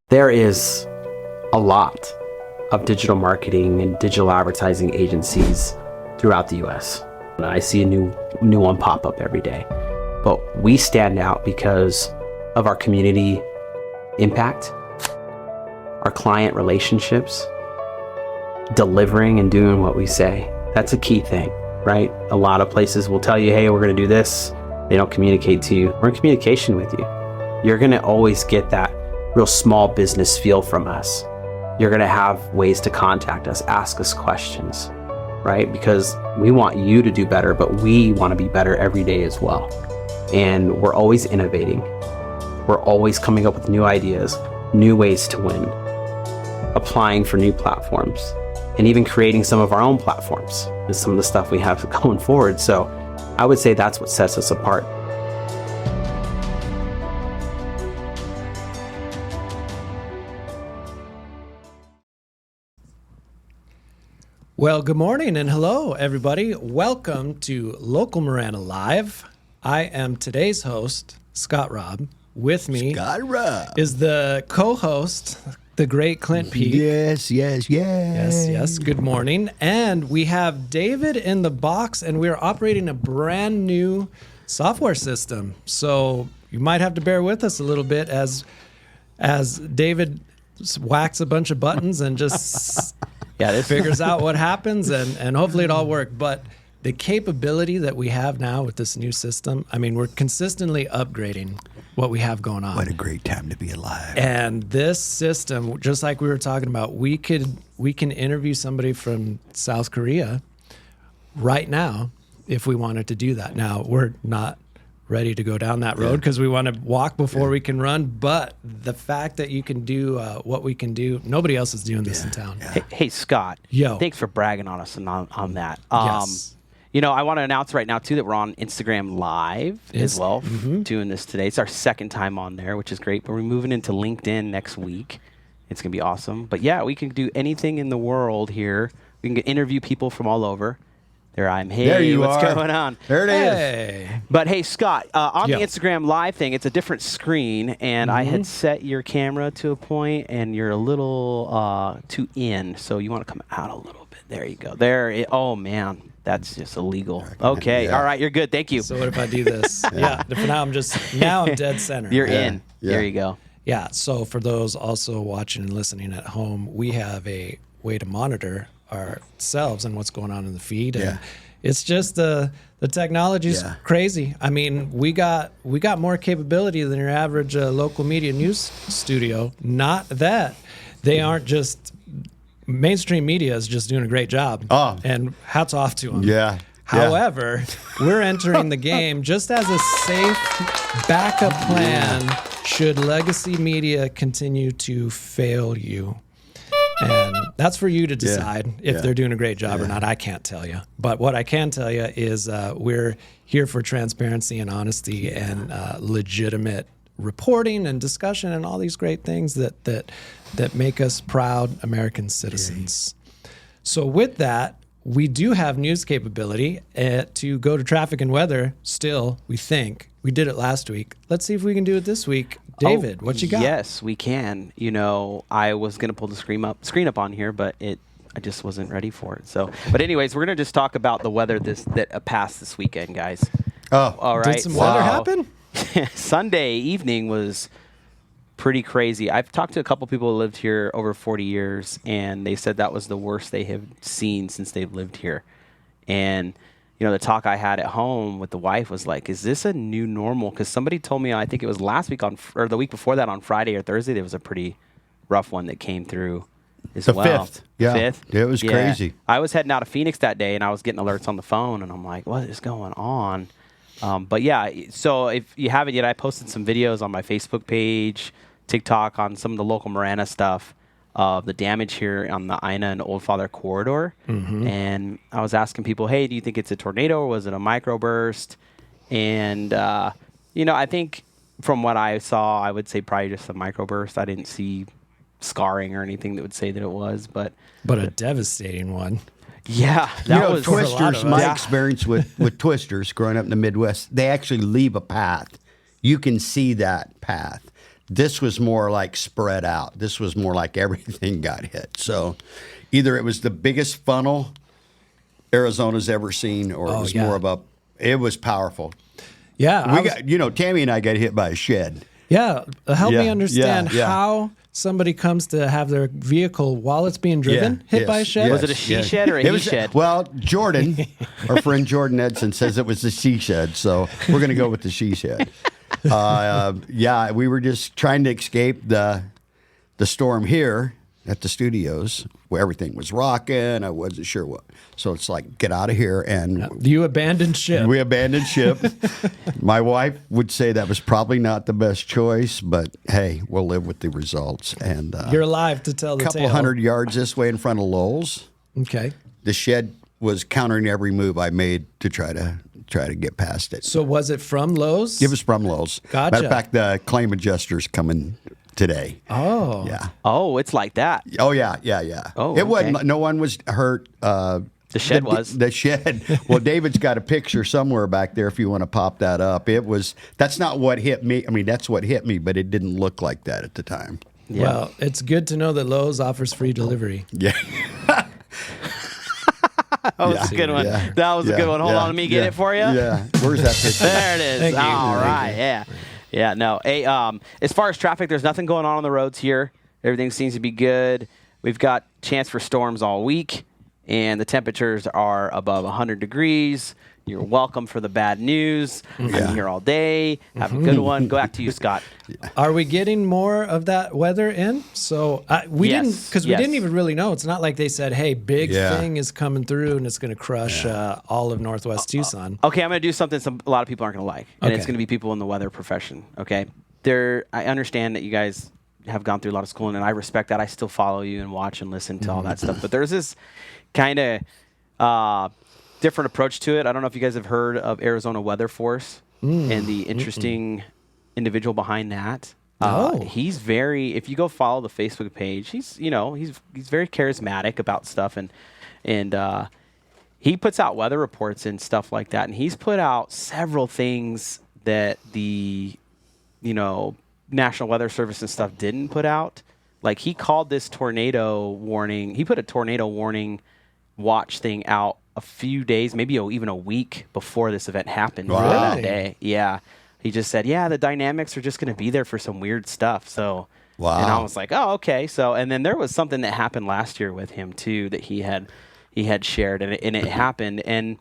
There is a lot of digital marketing and digital advertising agencies throughout the US. And I see a new one pop up every day. But we stand out because of our community impact, our client relationships, delivering and doing what we say. That's a key thing, right? A lot of places will tell you, hey, we're going to do this. They don't communicate to you. We're in communication with you. You're going to always get that real small business feel from us. You're going to have ways to contact us, ask us questions, right? Because we want you to do better, but we want to be better every day as well. And we're always innovating. We're always coming up with new ideas, new ways to win, applying for new platforms, and even creating some of our own platforms is some of the stuff we have going forward. So I would say that's what sets us apart. Well, good morning and hello, everybody. Welcome to Local Marana Live. I am today's host, Scott Robb. With me is the co-host, the great Clint Peak. Yes. Yes. Good morning. And we have David in the box, and we're operating a brand new software system. So you might have to bear with us a little bit as David whacks a bunch of buttons and just figures out what happens, and hopefully it all works. But the capability that we have now with this new system, I mean, we're consistently upgrading what we have going on. What a great time to be alive. And this system, just like we were talking about, we can interview somebody from South Korea right now if we wanted to do that. Now, we're not ready to go down that road because we want to walk before we can run. But the fact that you can do what we can do, nobody else is doing this in town. Hey, Scott. Yo. Thanks for bragging on us and on that. Yes. You know, I want to announce right now, too, that we're on Instagram Live as well, doing this today. It's our second time on there, which is great. But we're moving into LinkedIn next week. It's going to be awesome. But, yeah, we can do anything in the world here. We can interview people from all over. There I'm. Hey, there you what's are. going on? There it is. But, hey, Scott, on the Instagram Live thing, it's a different screen. And I had set your camera to a point, and you're a little too in. So you want to come out a little bit. There you go. Oh, man. That's just illegal. Okay. All right. You're good. Thank you. So what if I do this? For now I'm dead center. You're in. Yeah. There you go. Yeah. So for those also watching and listening at home, we have a way to monitor ourselves and what's going on in the feed. And it's just the technology's crazy. I mean, we got more capability than your average local media news studio. Not that they aren't just. Mainstream media is just doing a great job, and hats off to them. Yeah. However, we're entering the game just as a safe backup plan should legacy media continue to fail you. And that's for you to decide if they're doing a great job or not. I can't tell you. But what I can tell you is we're here for transparency and honesty and legitimate reporting and discussion and all these great things that make us proud American citizens. So with that, we do have news capability to go to traffic and weather still, we think. We did it last week. Let's see if we can do it this week. David, what you got? Yes, we can. You know, I was going to pull the screen up on here, but I just wasn't ready for it. So, but anyways, we're going to just talk about the weather that passed this weekend, guys. Oh, all right. Did some weather happen? Sunday evening was pretty crazy. I've talked to a couple people who lived here over 40 years, and they said that was the worst they have seen since they've lived here. And, you know, the talk I had at home with the wife was like, is this a new normal? Because somebody told me, I think it was last week or the week before that on Friday or Thursday, there was a pretty rough one that came through as well. Fifth. Yeah. Fifth? It was crazy. I was heading out of Phoenix that day, and I was getting alerts on the phone, and I'm like, what is going on? But yeah, so if you haven't yet, I posted some videos on my Facebook page, TikTok, on some of the local Marana stuff of the damage here on the Ina and Old Father corridor. And I was asking people, hey, do you think it's a tornado or was it a microburst? And, you know, I think from what I saw, I would say probably just a microburst. I didn't see scarring or anything that would say that it was, but a devastating one. Yeah, that was Twisters. My experience with Twisters growing up in the Midwest, they actually leave a path. You can see that path. This was more like spread out. This was more like everything got hit. So either it was the biggest funnel Arizona's ever seen, or it was more of a. It was powerful. Yeah. Tammy and I got hit by a shed. Yeah. Help me understand yeah. how somebody comes to have their vehicle while it's being driven hit by a shed. Was it a she shed or a he shed? Well, Jordan, our friend Jordan Edson, says it was the she shed, so we're going to go with the she shed. We were just trying to escape the storm here at the studios where everything was rocking. I wasn't sure what. So it's like, get out of here. And you abandoned ship. We abandoned ship. My wife would say that was probably not the best choice, but hey, we'll live with the results. And you're alive to tell the tale. A couple hundred yards this way in front of Lowell's. Okay. The shed was countering every move I made to try to get past it. So was it from Lowe's? It was from Lowe's. Gotcha. Matter of fact, the claim adjuster's coming today. Oh. Yeah. Oh, it's like that. Oh, yeah. Oh, it wasn't. No one was hurt. The shed was. The shed. Well, David's got a picture somewhere back there if you want to pop that up. That's not what hit me. I mean, that's what hit me, but it didn't look like that at the time. Yeah. Well, it's good to know that Lowe's offers free delivery. Yeah. That was a good one. Yeah. That was a good one. Hold on, let me get it for you. Yeah. Where's that picture? There it is. Thank you. All right. Yeah. Yeah. No. Hey, as far as traffic, there's nothing going on the roads here. Everything seems to be good. We've got chance for storms all week, and the temperatures are above 100 degrees. You're welcome for the bad news. I'm here all day. Have a good one. Go back to you, Scott. Are we getting more of that weather in? So we didn't, because we didn't even really know. It's not like they said, "Hey, big thing is coming through and it's going to crush all of Northwest Tucson." Okay, I'm going to do something a lot of people aren't going to like, and it's going to be people in the weather profession. Okay, I understand that you guys have gone through a lot of schooling, and I respect that. I still follow you and watch and listen to all that stuff. But there's this kind of different approach to it. I don't know if you guys have heard of Arizona Weather Force and the interesting individual behind that. He's very, if you go follow the Facebook page, he's very charismatic about stuff, and he puts out weather reports and stuff like that. And he's put out several things that the National Weather Service and stuff didn't put out. Like, he called this tornado warning. He put a tornado warning watch thing out a few days, maybe even a week before this event happened. Wow. That day. Yeah. He just said, the dynamics are just going to be there for some weird stuff. So, wow. And I was like, oh, okay. So, and then there was something that happened last year with him too, that he had shared, and it happened. And,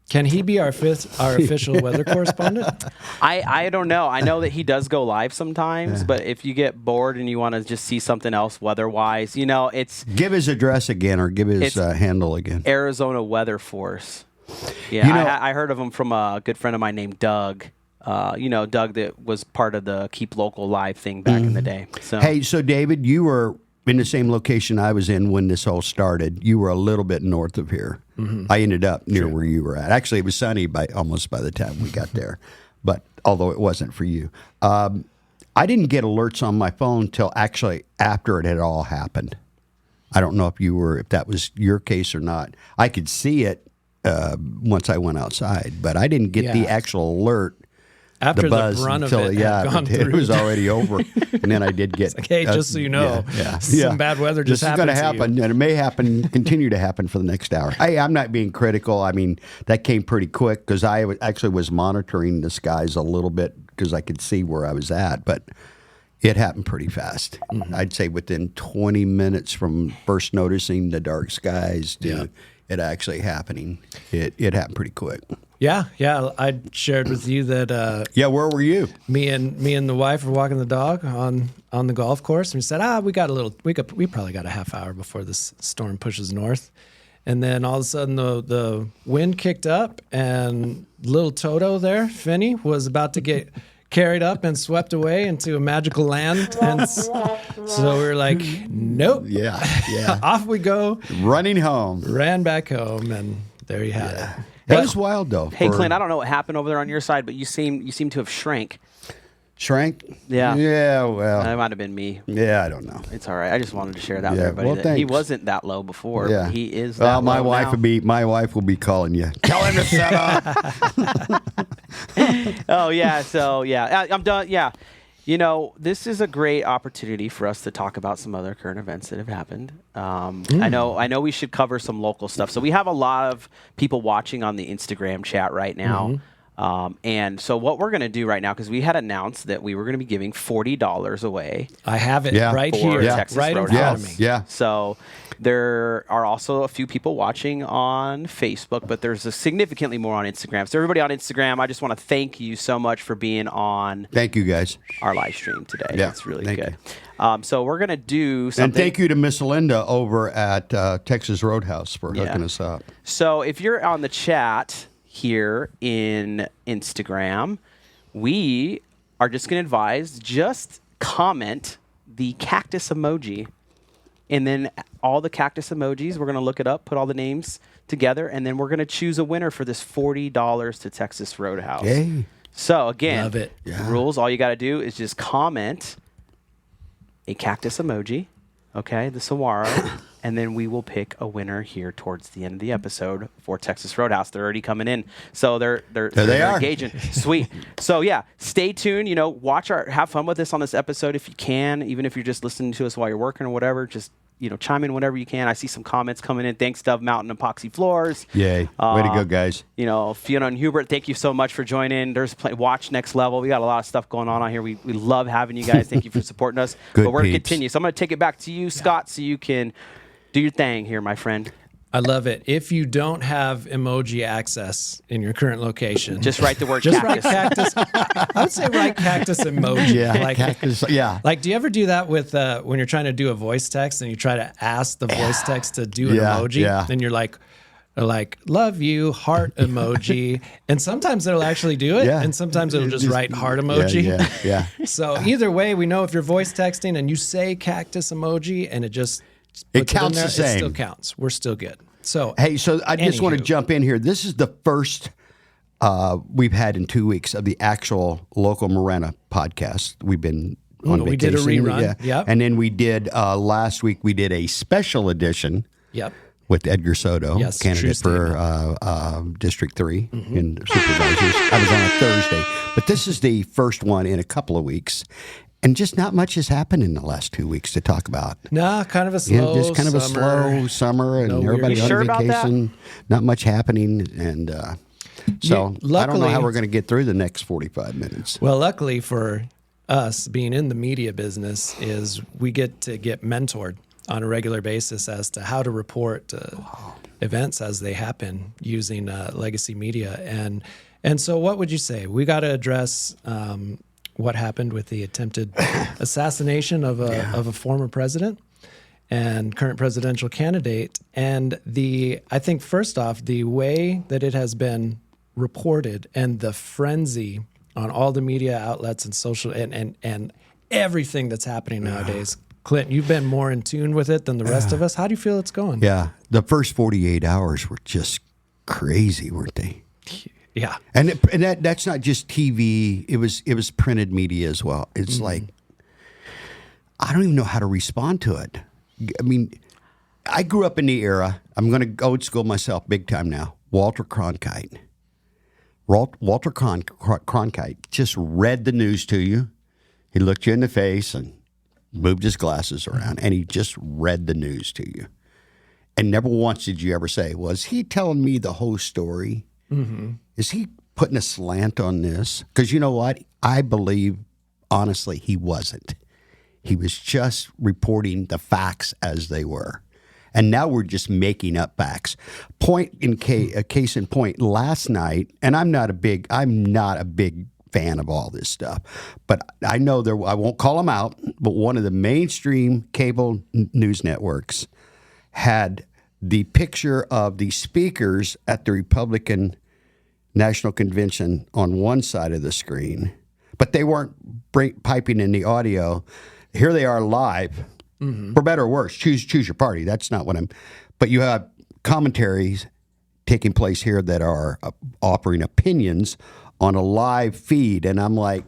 can he be our official weather correspondent? I don't know. I know that he does go live sometimes, but if you get bored and you want to just see something else weather-wise, it's... Give his address again, or give his handle again. Arizona Weather Force. Yeah, I heard of him from a good friend of mine named Doug. Doug that was part of the Keep Local Live thing back in the day. So. Hey, so David, you were in the same location I was in when this all started. You were a little bit north of here. I ended up near where you were at. Actually, it was sunny almost by the time we got there, but although it wasn't for you. I didn't get alerts on my phone till actually after it had all happened. I don't know if that was your case or not. I could see it once I went outside, but I didn't get the actual alert. After the buzz the brunt until, of it had gone through. It was already over, and then I did get. Like, hey, just so you know, some bad weather just happened. This is going to happen, and it may continue to happen for the next hour. I'm not being critical. I mean, that came pretty quick because I actually was monitoring the skies a little bit because I could see where I was at, but it happened pretty fast. I'd say within 20 minutes from first noticing the dark skies to it actually happening, it happened pretty quick. Yeah. I shared with you that. Where were you? Me and the wife were walking the dog on the golf course, and we said, we probably got a half hour before this storm pushes north, and then all of a sudden the wind kicked up, and little Toto there, Finney, was about to get carried up and swept away into a magical land, and so we were like, nope. Yeah. Off we go. Running home. Ran back home, and there you had it. That was wild, though. Hey, Clint, I don't know what happened over there on your side, but you seem to have shrank. Shrank? Yeah. Yeah, well. That might have been me. Yeah, I don't know. It's all right. I just wanted to share that with everybody. That he wasn't that low before. Yeah. But he is that well, low now. My wife will be calling you. Tell him to shut up. Oh, yeah. So, yeah. I'm done. Yeah. This is a great opportunity for us to talk about some other current events that have happened. I know we should cover some local stuff. So we have a lot of people watching on the Instagram chat right now. And so what we're going to do right now, because we had announced that we were going to be giving $40 away. I have it right for here, Texas right in front of me. Yeah. So there are also a few people watching on Facebook, but there's significantly more on Instagram. So everybody on Instagram, I just want to thank you so much for being on. Thank you, guys. Our live stream today. Yeah, It's really thank good. So we're going to do something. And thank you to Miss Linda over at Texas Roadhouse for hooking us up. So if you're on the chat here in Instagram, we are just going to advise, just comment the cactus emoji. And then all the cactus emojis, we're going to look it up, put all the names together, and then we're going to choose a winner for this $40 to Texas Roadhouse. Yay. So again, Love it. the rules, all you got to do is just comment a cactus emoji, okay, the saguaro, and then we will pick a winner here towards the end of the episode for Texas Roadhouse. They're already coming in, so they're engaging. Sweet. So yeah, stay tuned. Have fun with us on this episode if you can, even if you're just listening to us while you're working or whatever. Just chime in whenever you can. I see some comments coming in. Thanks, Dove Mountain Epoxy Floors. Yay. Way to go, guys. Fiona and Hubert, thank you so much for joining. There's Watch Next Level. We got a lot of stuff going on here. We love having you guys. Thank you for supporting us. Good but we're going to peeps. continue. So I'm going to take it back to you, Scott, so you can do your thing here, my friend. I love it. If you don't have emoji access in your current location, Just write the word just cactus. write cactus. I would say write cactus emoji. Yeah, cactus. Yeah. Like, do you ever do that with when you're trying to do a voice text and you try to ask the voice text to do an emoji? Yeah. And you're like, love you, heart emoji. And sometimes it'll actually do it. Yeah. And sometimes it'll just write heart emoji. Yeah. So either way, we know if you're voice texting and you say cactus emoji and it just It puts in counts there, the same. It still counts. We're still good. So Hey, so I just want to Anywho. jump in here. This is the first we've had in 2 weeks of the actual local Marana podcast. We've been on we vacation. did a rerun. Yeah. Yep. And then we did last week. We did a special edition. Yep. With Edgar Soto, Yes, candidate true for District 3 in supervisors. I was on a Thursday. But this is the first one in a couple of weeks. And just not much has happened in the last 2 weeks to talk about. Nah, kind of a slow Just kind of a summer. slow summer and No everybody weird- on You sure about that? vacation. Not much happening. And so I don't know luckily- how we're going to get through the next 45 minutes. Well, luckily for us being in the media business is we get to get mentored on a regular basis as to how to report events as they happen using legacy media. And so what would you say? We got to address what happened with the attempted assassination of a former president and current presidential candidate. And I think first off, the way that it has been reported and the frenzy on all the media outlets and social and everything that's happening nowadays. Clint, you've been more in tune with it than the rest of us. How do you feel it's going? Yeah. The first 48 hours were just crazy, weren't they? Yeah. And that's not just TV. It was printed media as well. It's like, I don't even know how to respond to it. I mean, I grew up in the era. I'm going to go old school myself big time now. Walter Cronkite. Walter Cronkite just read the news to you. He looked you in the face and moved his glasses around, and he just read the news to you. And never once did you ever say, was he telling me the whole story? Mm-hmm. Is he putting a slant on this? Because you know what? I believe, honestly, he wasn't. He was just reporting the facts as they were. And now we're just making up facts. Case in point, last night, and I'm not a big fan of all this stuff, but I know I won't call them out, but one of the mainstream cable news networks had the picture of the speakers at the Republican National Convention on one side of the screen, but they weren't piping in the audio. Here they are live, for better or worse. Choose your party. That's not what but you have commentaries taking place here that are offering opinions on a live feed, and I'm like,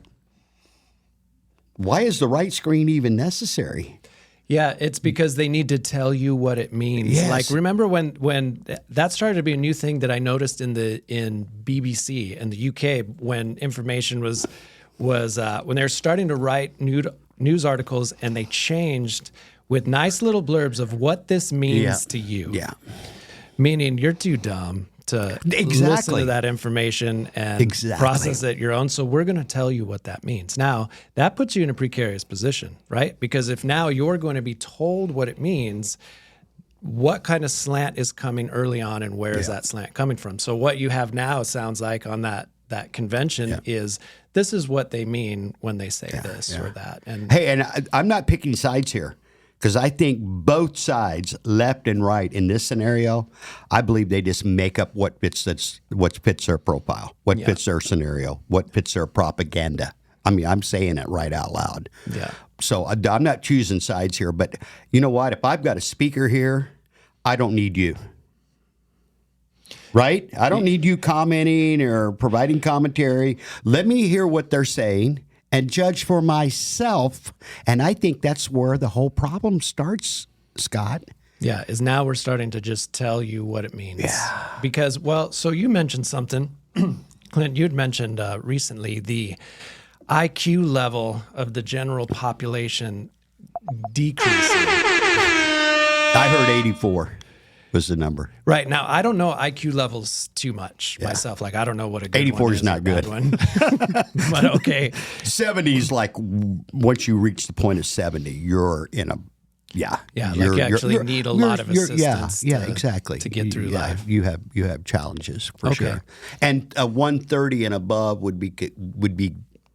why is the right screen even necessary? Yeah, it's because they need to tell you what it means. Yes. Like, remember when that started to be a new thing that I noticed in BBC in the UK when information was was when they were starting to write news articles, and they changed with nice little blurbs of what this means to you. Yeah. Meaning you're too dumb to listen to that information and process it your own. So we're going to tell you what that means. Now, that puts you in a precarious position, right? Because if now you're going to be told what it means, what kind of slant is coming early on, and where is that slant coming from? So what you have now sounds like on that convention is, this is what they mean when they say this or that. And hey, and I'm not picking sides here, because I think both sides, left and right, in this scenario, I believe they just make up what fits their profile, what fits their scenario, what fits their propaganda. I mean, I'm saying it right out loud. Yeah. So I'm not choosing sides here, but you know what? If I've got a speaker here, I don't need you. Right? I don't need you commenting or providing commentary. Let me hear what they're saying and judge for myself. And I think that's where the whole problem starts, Scott. Yeah, is now we're starting to just tell you what it means. Yeah. Because, well, so you mentioned something, Clint, you'd mentioned recently the IQ level of the general population decreasing. I heard 84 was the number. Right. Now, I don't know IQ levels too much myself. Like, I don't know what a good 84 one is not good. One. But okay. 70 is like, once you reach the point of 70, you're in a, like you actually need a lot of assistance exactly. to get through life. You have challenges for sure. And 130 and above would be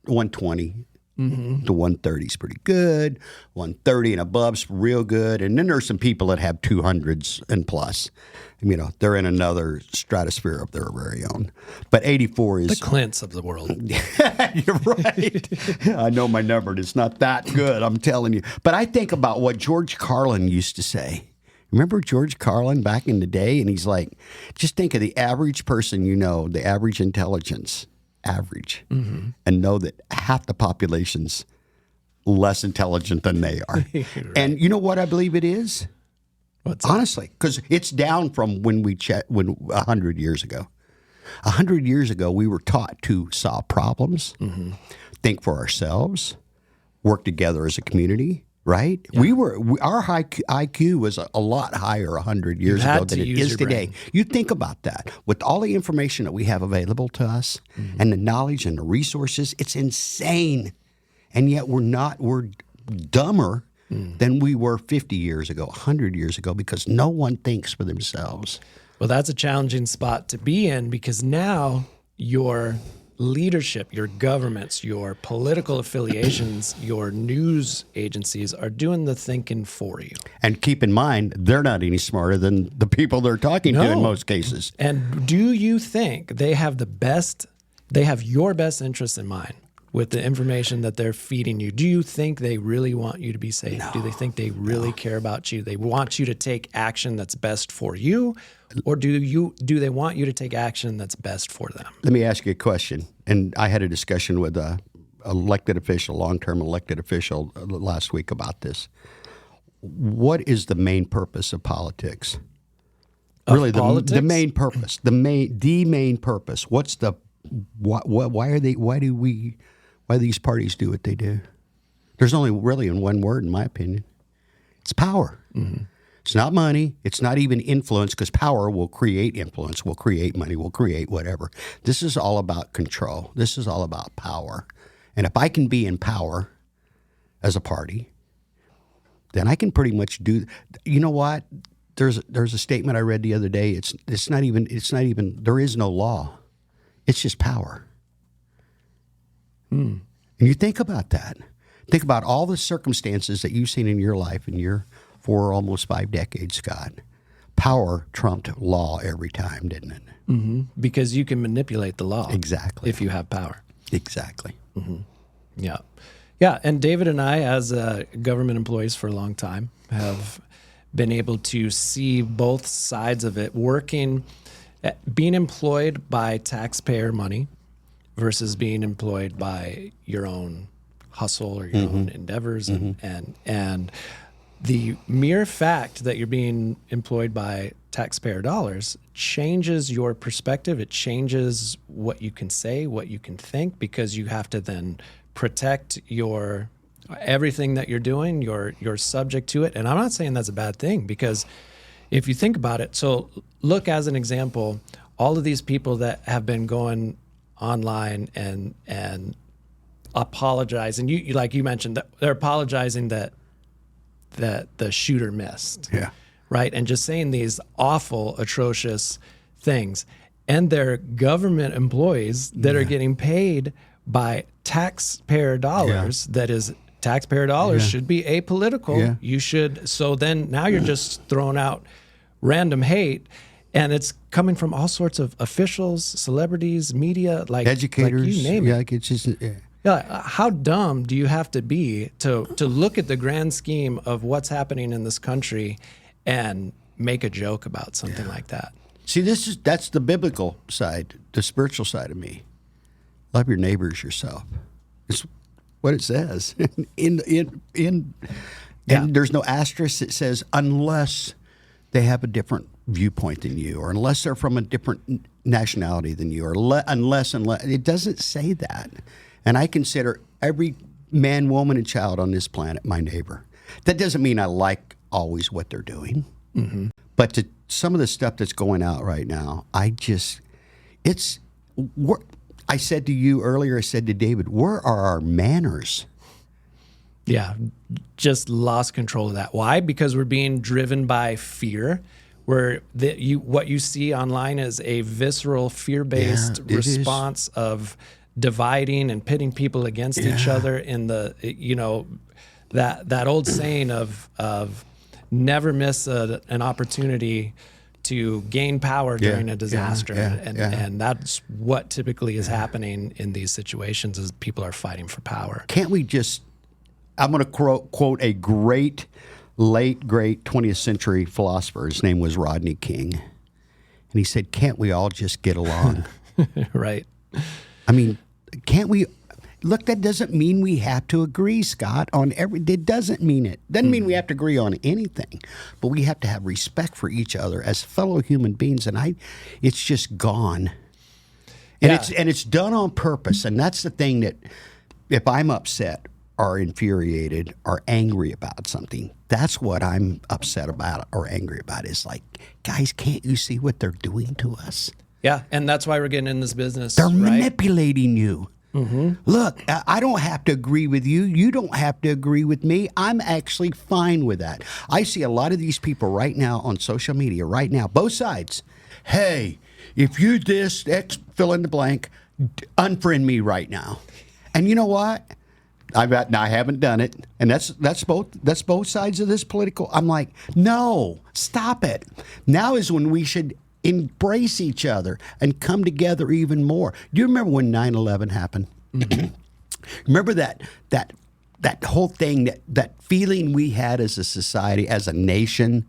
120 to 130 is pretty good. 130 and above's real good. And then there's some people that have 200s and plus. You know, they're in another stratosphere of their very own. But 84 is... the Clints of the world. You're right. I know my number. And it's not that good, I'm telling you. But I think about what George Carlin used to say. Remember George Carlin back in the day? And he's like, just think of the average person, the average intelligence. Average, and know that half the population's less intelligent than they are. Right. And you know what I believe it is? What's that? Honestly, because it's down from when 100 years ago. 100 years ago, we were taught to solve problems, think for ourselves, work together as a community. Right? Yeah. Our IQ was a lot higher 100 years ago than it is today. You think about that. With all the information that we have available to us and the knowledge and the resources, it's insane. And yet we're dumber than we were 50 years ago, 100 years ago, because no one thinks for themselves. Well, that's a challenging spot to be in, because now your leadership, your governments, your political affiliations, your news agencies are doing the thinking for you. And keep in mind, they're not any smarter than the people they're talking to in most cases. And do you think they have your best interests in mind with the information that they're feeding you? Do you think they really want you to be safe? No. Do they think they really care about you? They want you to take action that's best for you? Or do they want you to take action that's best for them? Let me ask you a question. And I had a discussion with a long-term elected official last week about this. What is the main purpose of politics? Really, the main purpose. The main purpose. What's the why do these parties do what they do? There's only really in one word, in my opinion. It's power. Mm-hmm. It's not money. It's not even influence, because power will create influence, will create money, will create whatever. This is all about control. This is all about power. And if I can be in power as a party, then I can pretty much do. You know what? There's a statement I read the other day. It's not even. There is no law. It's just power. And you think about that. Think about all the circumstances that you've seen in your life in your 4 almost 5 decades, Scott. Power trumped law every time, didn't it? Mm-hmm. Because you can manipulate the law. Exactly. If you have power. Exactly. Mm-hmm. Yeah. Yeah. And David and I, as government employees for a long time, have been able to see both sides of it, being employed by taxpayer money versus being employed by your own hustle or your own endeavors. And the mere fact that you're being employed by taxpayer dollars changes your perspective. It changes what you can say, what you can think, because you have to then protect your everything that you're doing, you're subject to it. And I'm not saying that's a bad thing, because if you think about it, so look, as an example, all of these people that have been going online and apologizing, you like you mentioned, that they're apologizing that the shooter missed. Yeah. Right. And just saying these awful, atrocious things. And they're government employees that are getting paid by taxpayer dollars. That is, taxpayer dollars should be apolitical. Yeah. You should. So then now you're just throwing out random hate, and it's coming from all sorts of officials, celebrities, media, like Educators. like you name it. Like it's just, Yeah, how dumb do you have to be to look at the grand scheme of what's happening in this country and make a joke about something like that? See, that's the biblical side, the spiritual side of me. Love your neighbors yourself. It's what it says. And there's no asterisk that says unless they have a different viewpoint than you, or unless they're from a different nationality than you, or unless it doesn't say that. And I consider every man, woman, and child on this planet my neighbor. That doesn't mean I like always what they're doing. Mm-hmm. But to some of the stuff that's going out right now, I said to you earlier, I said to David, where are our manners? Yeah, just lost control of that. Why? Because we're being driven by fear. Where what you see online is a visceral, fear-based response of dividing and pitting people against each other in the, that old saying of never miss an opportunity to gain power during a disaster. And that's what typically is happening in these situations, is people are fighting for power. Can't we just, I'm going to quote a great 20th century philosopher. His name was Rodney King. And he said, can't we all just get along? Right. I mean, can't we? Look, that doesn't mean we have to agree, Scott, on it doesn't mean it. Doesn't mean we have to agree on anything, but we have to have respect for each other as fellow human beings. And it's just gone. And it's done on purpose. And that's the thing, that if I'm upset or infuriated or angry about something, that's what I'm upset about or angry about. Is like, guys, can't you see what they're doing to us? Yeah, and that's why we're getting in this business. They're right? manipulating you. Mm-hmm. Look, I don't have to agree with you. You don't have to agree with me. I'm actually fine with that. I see a lot of these people right now on social media, right now, both sides. Hey, if you this, X, fill in the blank, unfriend me right now. And you know what? I haven't done it, and that's both sides of this political. I'm like, no, stop it. Now is when we should embrace each other and come together even more. Do you remember when 9/11 happened? Mm-hmm. Remember that whole thing, that feeling we had as a society, as a nation,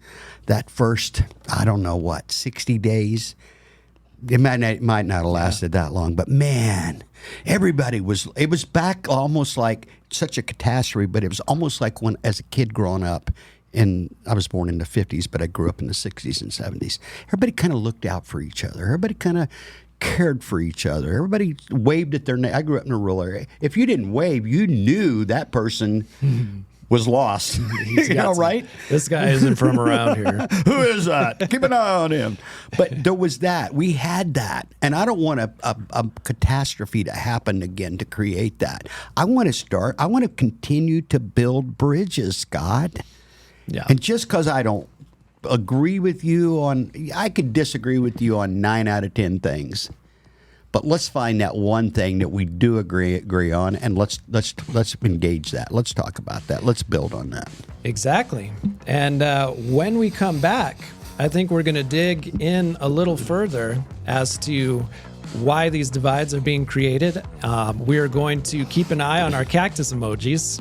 that first, I don't know what, 60 days? It might not have lasted that long, but man, it was back almost like such a catastrophe, but it was almost like when, as a kid growing up, and I was born in the 50s, but I grew up in the 60s and 70s. Everybody kind of looked out for each other. Everybody kind of cared for each other. Everybody waved at their I grew up in a rural area. If you didn't wave, you knew that person was lost. You know, right? This guy isn't from around here. Who is that? Keep an eye on him. But there was that. We had that. And I don't want a catastrophe to happen again to create that. I want to continue to build bridges, Scott. Yeah. And just because I don't agree with you I could disagree with you on 9 out of 10 things. But let's find that one thing that we do agree on, and let's engage that. Let's talk about that. Let's build on that. Exactly. And when we come back, I think we're going to dig in a little further as to why these divides are being created. We are going to keep an eye on our cactus emojis.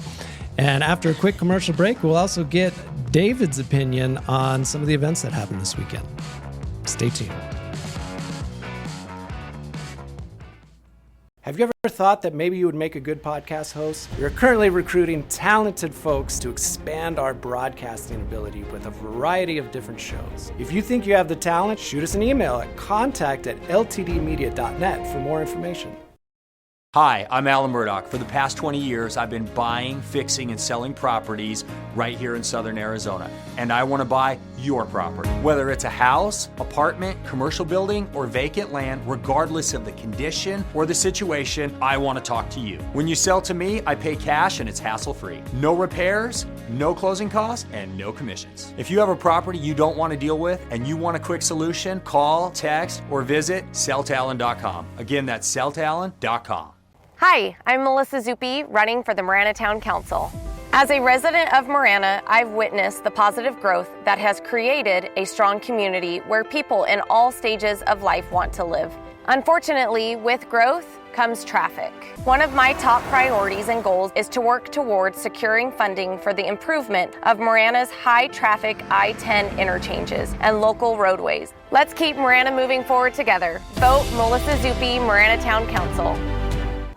And after a quick commercial break, we'll also get David's opinion on some of the events that happened this weekend. Stay tuned. Have you ever thought that maybe you would make a good podcast host? We are currently recruiting talented folks to expand our broadcasting ability with a variety of different shows. If you think you have the talent, shoot us an email at contact@ltdmedia.net for more information. Hi, I'm Alan Murdoch. For the past 20 years, I've been buying, fixing, and selling properties right here in Southern Arizona. And I want to buy your property. Whether it's a house, apartment, commercial building, or vacant land, regardless of the condition or the situation, I want to talk to you. When you sell to me, I pay cash and it's hassle-free. No repairs, no closing costs, and no commissions. If you have a property you don't want to deal with and you want a quick solution, call, text, or visit selltalon.com. Again, that's selltalon.com. Hi, I'm Melissa Zuppi, running for the Marana Town Council. As a resident of Marana, I've witnessed the positive growth that has created a strong community where people in all stages of life want to live. Unfortunately, with growth comes traffic. One of my top priorities and goals is to work towards securing funding for the improvement of Marana's high-traffic I-10 interchanges and local roadways. Let's keep Marana moving forward together. Vote Melissa Zuppi, Marana Town Council.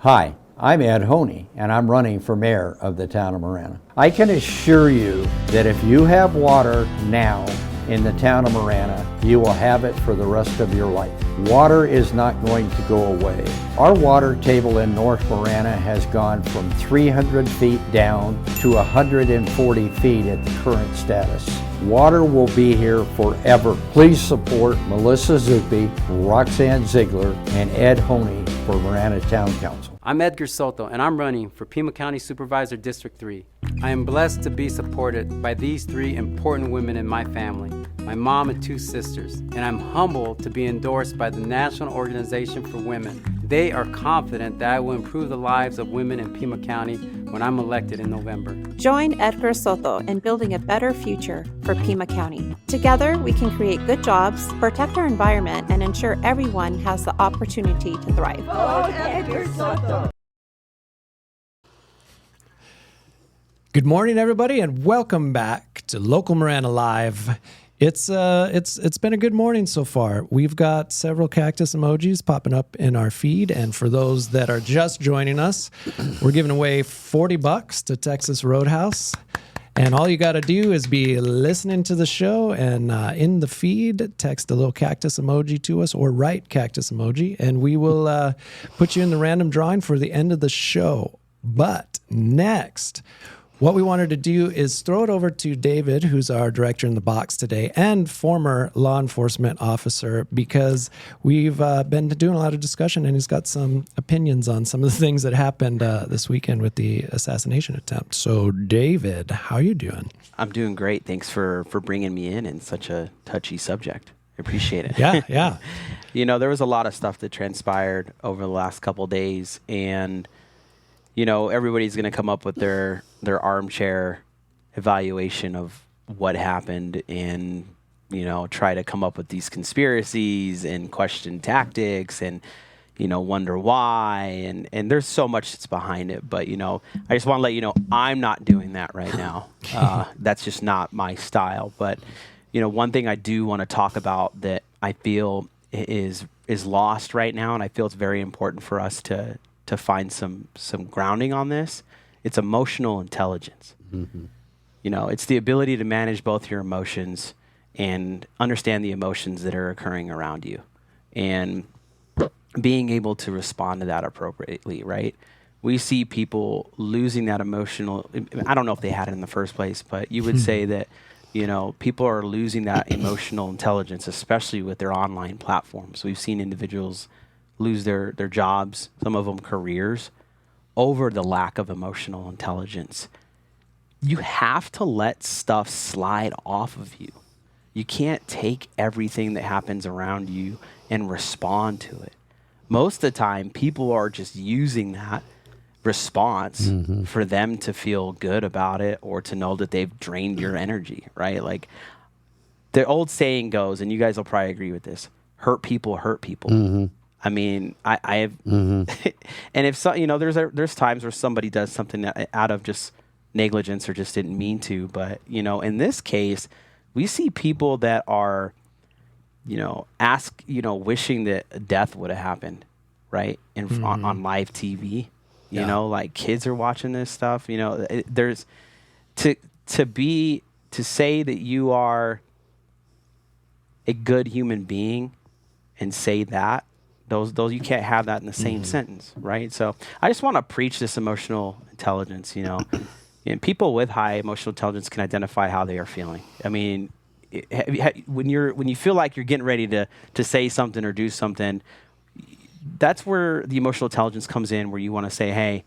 Hi, I'm Ed Honey, and I'm running for mayor of the town of Marana. I can assure you that if you have water now in the town of Marana, you will have it for the rest of your life. Water is not going to go away. Our water table in North Marana has gone from 300 feet down to 140 feet at the current status. Water will be here forever. Please support Melissa Zuppi, Roxanne Ziegler, and Ed Honey for Marana Town Council. I'm Edgar Soto, and I'm running for Pima County Supervisor District 3. I am blessed to be supported by these three important women in my family, my mom and two sisters, and I'm humbled to be endorsed by the National Organization for Women. They are confident that I will improve the lives of women in Pima County when I'm elected in November. Join Edgar Soto in building a better future for Pima County. Together, we can create good jobs, protect our environment, and ensure everyone has the opportunity to thrive. Vote Edgar Soto. Good morning, everybody, and welcome back to Local Marana Live. It's been a good morning so far. We've got several cactus emojis popping up in our feed, and for those that are just joining us, we're giving away $40 to Texas Roadhouse. And all you got to do is be listening to the show and in the feed, text a little cactus emoji to us or write cactus emoji, and we will put you in the random drawing for the end of the show. But next, what we wanted to do is throw it over to David, who's our director in the box today and former law enforcement officer, because we've been doing a lot of discussion and he's got some opinions on some of the things that happened this weekend with the assassination attempt. So, David, how you doing? I'm doing great. Thanks for bringing me in such a touchy subject. I appreciate it. Yeah. You know, there was a lot of stuff that transpired over the last couple of days, and you know, everybody's going to come up with their armchair evaluation of what happened and, you know, try to come up with these conspiracies and question tactics and, you know, wonder why. And there's so much that's behind it. But, you know, I just want to let you know I'm not doing that right now. That's just not my style. But, you know, one thing I do want to talk about that I feel is lost right now, and I feel it's very important for us to find some grounding on this. It's emotional intelligence. Mm-hmm. You know, it's the ability to manage both your emotions and understand the emotions that are occurring around you and being able to respond to that appropriately, right? We see people losing that emotional, I don't know if they had it in the first place, but you would say that, you know, people are losing that emotional intelligence, especially with their online platforms. We've seen individuals lose their jobs, some of them careers, over the lack of emotional intelligence. You have to let stuff slide off of you. You can't take everything that happens around you and respond to it. Most of the time, people are just using that response for them to feel good about it or to know that they've drained your energy, right? Like the old saying goes, and you guys will probably agree with this, hurt people hurt people. Mm-hmm. I mean, I have, and if so, you know, there's times where somebody does something that, out of just negligence or just didn't mean to, but you know, in this case, we see people that are, you know, wishing that death would have happened, right, on live TV. You know, like kids are watching this stuff. You know, there's to say that you are a good human being and say that Those you can't have that in the same sentence, right? So I just want to preach this emotional intelligence. And people with high emotional intelligence can identify how they are feeling. I mean, when you feel like you're getting ready to say something or do something, that's where the emotional intelligence comes in, where you want to say, hey,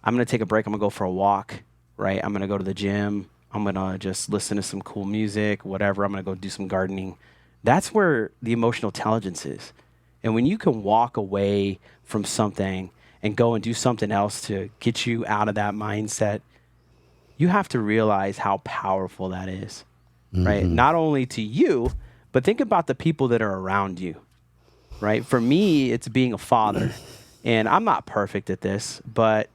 I'm going to take a break. I'm going to go for a walk, right? I'm going to go to the gym. I'm going to just listen to some cool music, whatever. I'm going to go do some gardening. That's where the emotional intelligence is. And when you can walk away from something and go and do something else to get you out of that mindset, you have to realize how powerful that is, right? Not only to you, but think about the people that are around you, right? For me, it's being a father. And I'm not perfect at this, but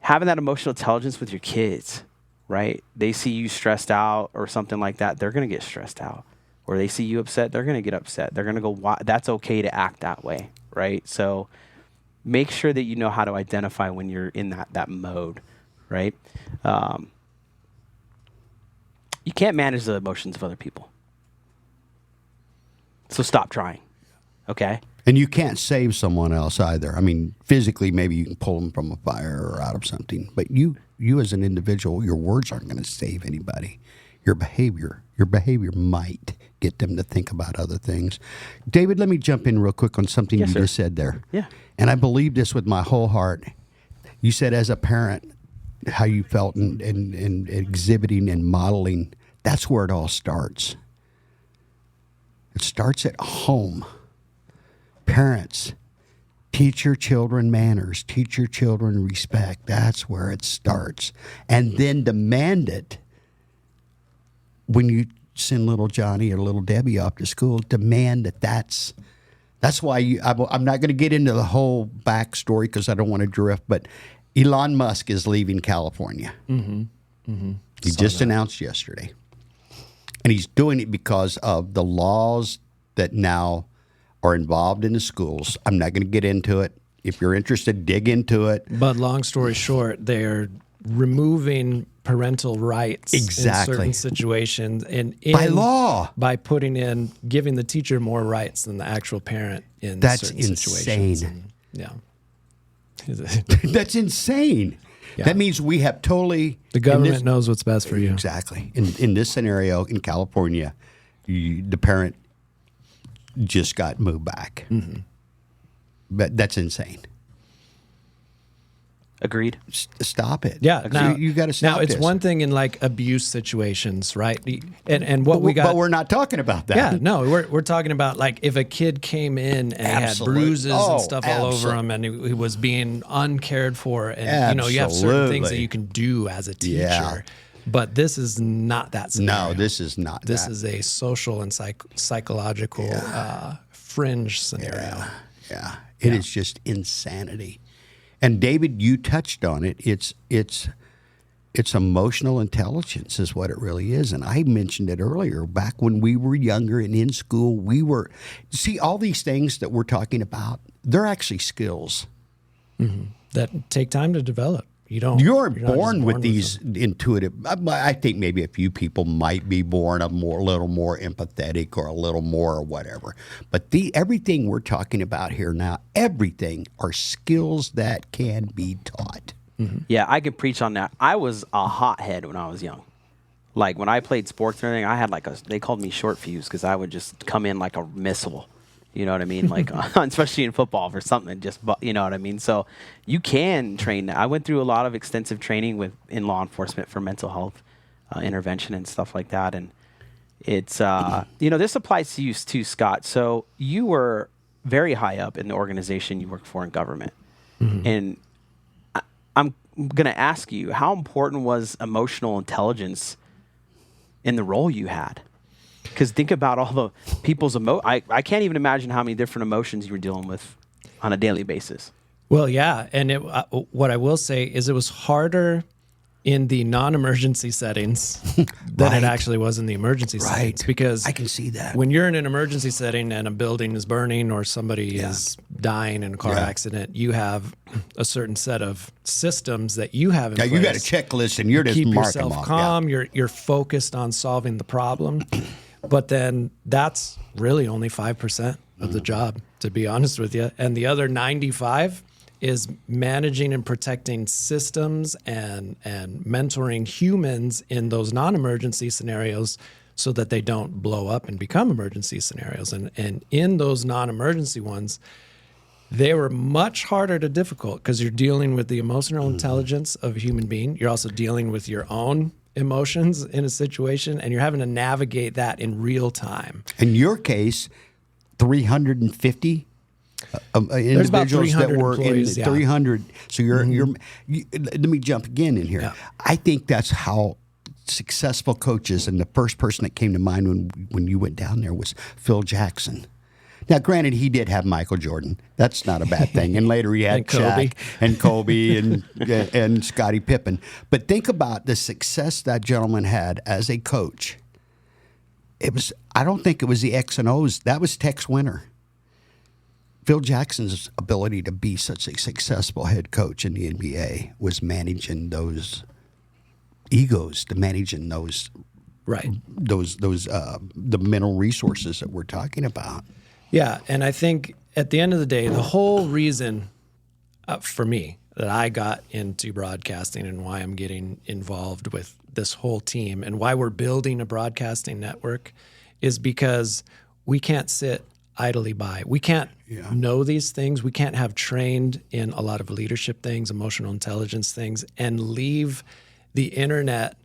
having that emotional intelligence with your kids, right? They see you stressed out or something like that, they're going to get stressed out. Or they see you upset, they're going to get upset. They're going to go, that's okay to act that way, right? So make sure that you know how to identify when you're in that mode, right? You can't manage the emotions of other people. So stop trying, okay? And you can't save someone else either. I mean, physically, maybe you can pull them from a fire or out of something. But you as an individual, your words aren't going to save anybody. Your behavior might get them to think about other things. David, let me jump in real quick on something Yes, you sir. just said there. Yeah. And I believe this with my whole heart. You said as a parent, how you felt and exhibiting and modeling. That's where it all starts. It starts at home. Parents, teach your children manners, teach your children respect. That's where it starts. And then demand it when you send little Johnny or little Debbie off to school. Demand that's why I'm not going to get into the whole backstory because I don't want to drift, but Elon Musk is leaving California. He just announced yesterday. And he's doing it because of the laws that now are involved in the schools. I'm not going to get into it. If you're interested, dig into it. But long story short, they're removing parental rights Exactly. in certain situations and By law. by giving the teacher more rights than the actual parent in That's certain situations. insane. That's insane. Yeah. That means we have totally... The government knows what's best for you. Exactly. In this scenario, in California, the parent just got moved back. But that's insane. Agreed. Stop it. Yeah, now, you got to stop now it's this. one thing in like abuse situations, right? And what we got, but we're not talking about that. yeah, no, we're talking about like if a kid came in and Absolutely. had bruises Oh, and stuff all over absolutely. him, and he was being uncared for, and you have certain things that Absolutely. you can do as a teacher. Yeah. But this is not that scenario. No, this is not. This that. is a social and psychological fringe scenario. Yeah, it is just insanity. And David, you touched on it. It's emotional intelligence is what it really is. And I mentioned it earlier. Back when we were younger and in school, all these things that we're talking about. They're actually skills That take time to develop. You're You're not just born with these them. intuitive. I think maybe a few people might be born a little more empathetic or a little more or whatever. But everything we're talking about here now, everything are skills that can be taught. Yeah, I could preach on that. I was a hothead when I was young. Like when I played sports and everything, I had they called me short fuse because I would just come in like a missile. You know what I mean? Like, especially in football for something, you know what I mean? So you can train that. I went through a lot of extensive training in law enforcement for mental health intervention and stuff like that. And it's, this applies to you too, Scott. So you were very high up in the organization you work for in government. And I'm going to ask you, how important was emotional intelligence in the role you had? Because think about all the people's I can't even imagine how many different emotions you were dealing with on a daily basis. Well, yeah, and what I will say is it was harder in the non-emergency settings than it actually was in the emergency settings. Because I can see that. when you're in an emergency setting and a building is burning or somebody is dying in a car accident, you have a certain set of systems that you have in place. You got a checklist and you're just keep marking yourself them off. calm. You're focused on solving the problem. But then that's really only 5% of the job, to be honest with you. And the other 95 is managing and protecting systems and mentoring humans in those non-emergency scenarios so that they don't blow up and become emergency scenarios. And in those non-emergency ones, they were much harder to difficult because you're dealing with the emotional intelligence of a human being. You're also dealing with your own emotions in a situation, and you're having to navigate that in real time. In your case, 350 individuals that were in 300. So let me jump again in here. Yeah. I think that's how successful coaches, and the first person that came to mind when you went down there was Phil Jackson. Now, granted, he did have Michael Jordan. That's not a bad thing. And later he had Shaq and Kobe and Scottie Pippen. But think about the success that gentleman had as a coach. I don't think it was the X and O's. That was Tex Winter. Phil Jackson's ability to be such a successful head coach in the NBA was managing those egos, managing those the mental resources that we're talking about. Yeah, and I think at the end of the day, the whole reason for me that I got into broadcasting and why I'm getting involved with this whole team and why we're building a broadcasting network is because we can't sit idly by. We can't know these things. We can't have trained in a lot of leadership things, emotional intelligence things, and leave the internet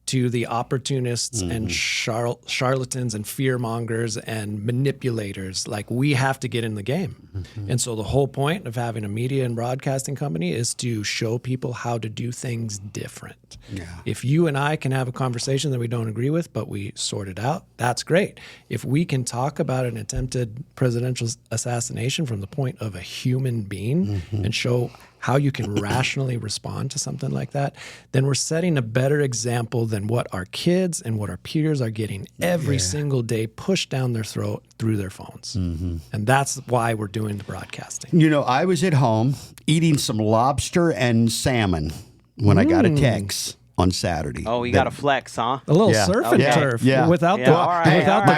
to the opportunists and charlatans and fearmongers and manipulators. Like, we have to get in the game. And so the whole point of having a media and broadcasting company is to show people how to do things different. Yeah. If you and I can have a conversation that we don't agree with, but we sort it out, that's great. If we can talk about an attempted presidential assassination from the point of a human being and show how you can rationally respond to something like that, then we're setting a better example than what our kids and what our peers are getting every single day pushed down their throat through their phones. And that's why we're doing the broadcasting. You know, I was at home eating some lobster and salmon when I got a text on Saturday. Oh, you got to flex, huh? A little surf and turf without the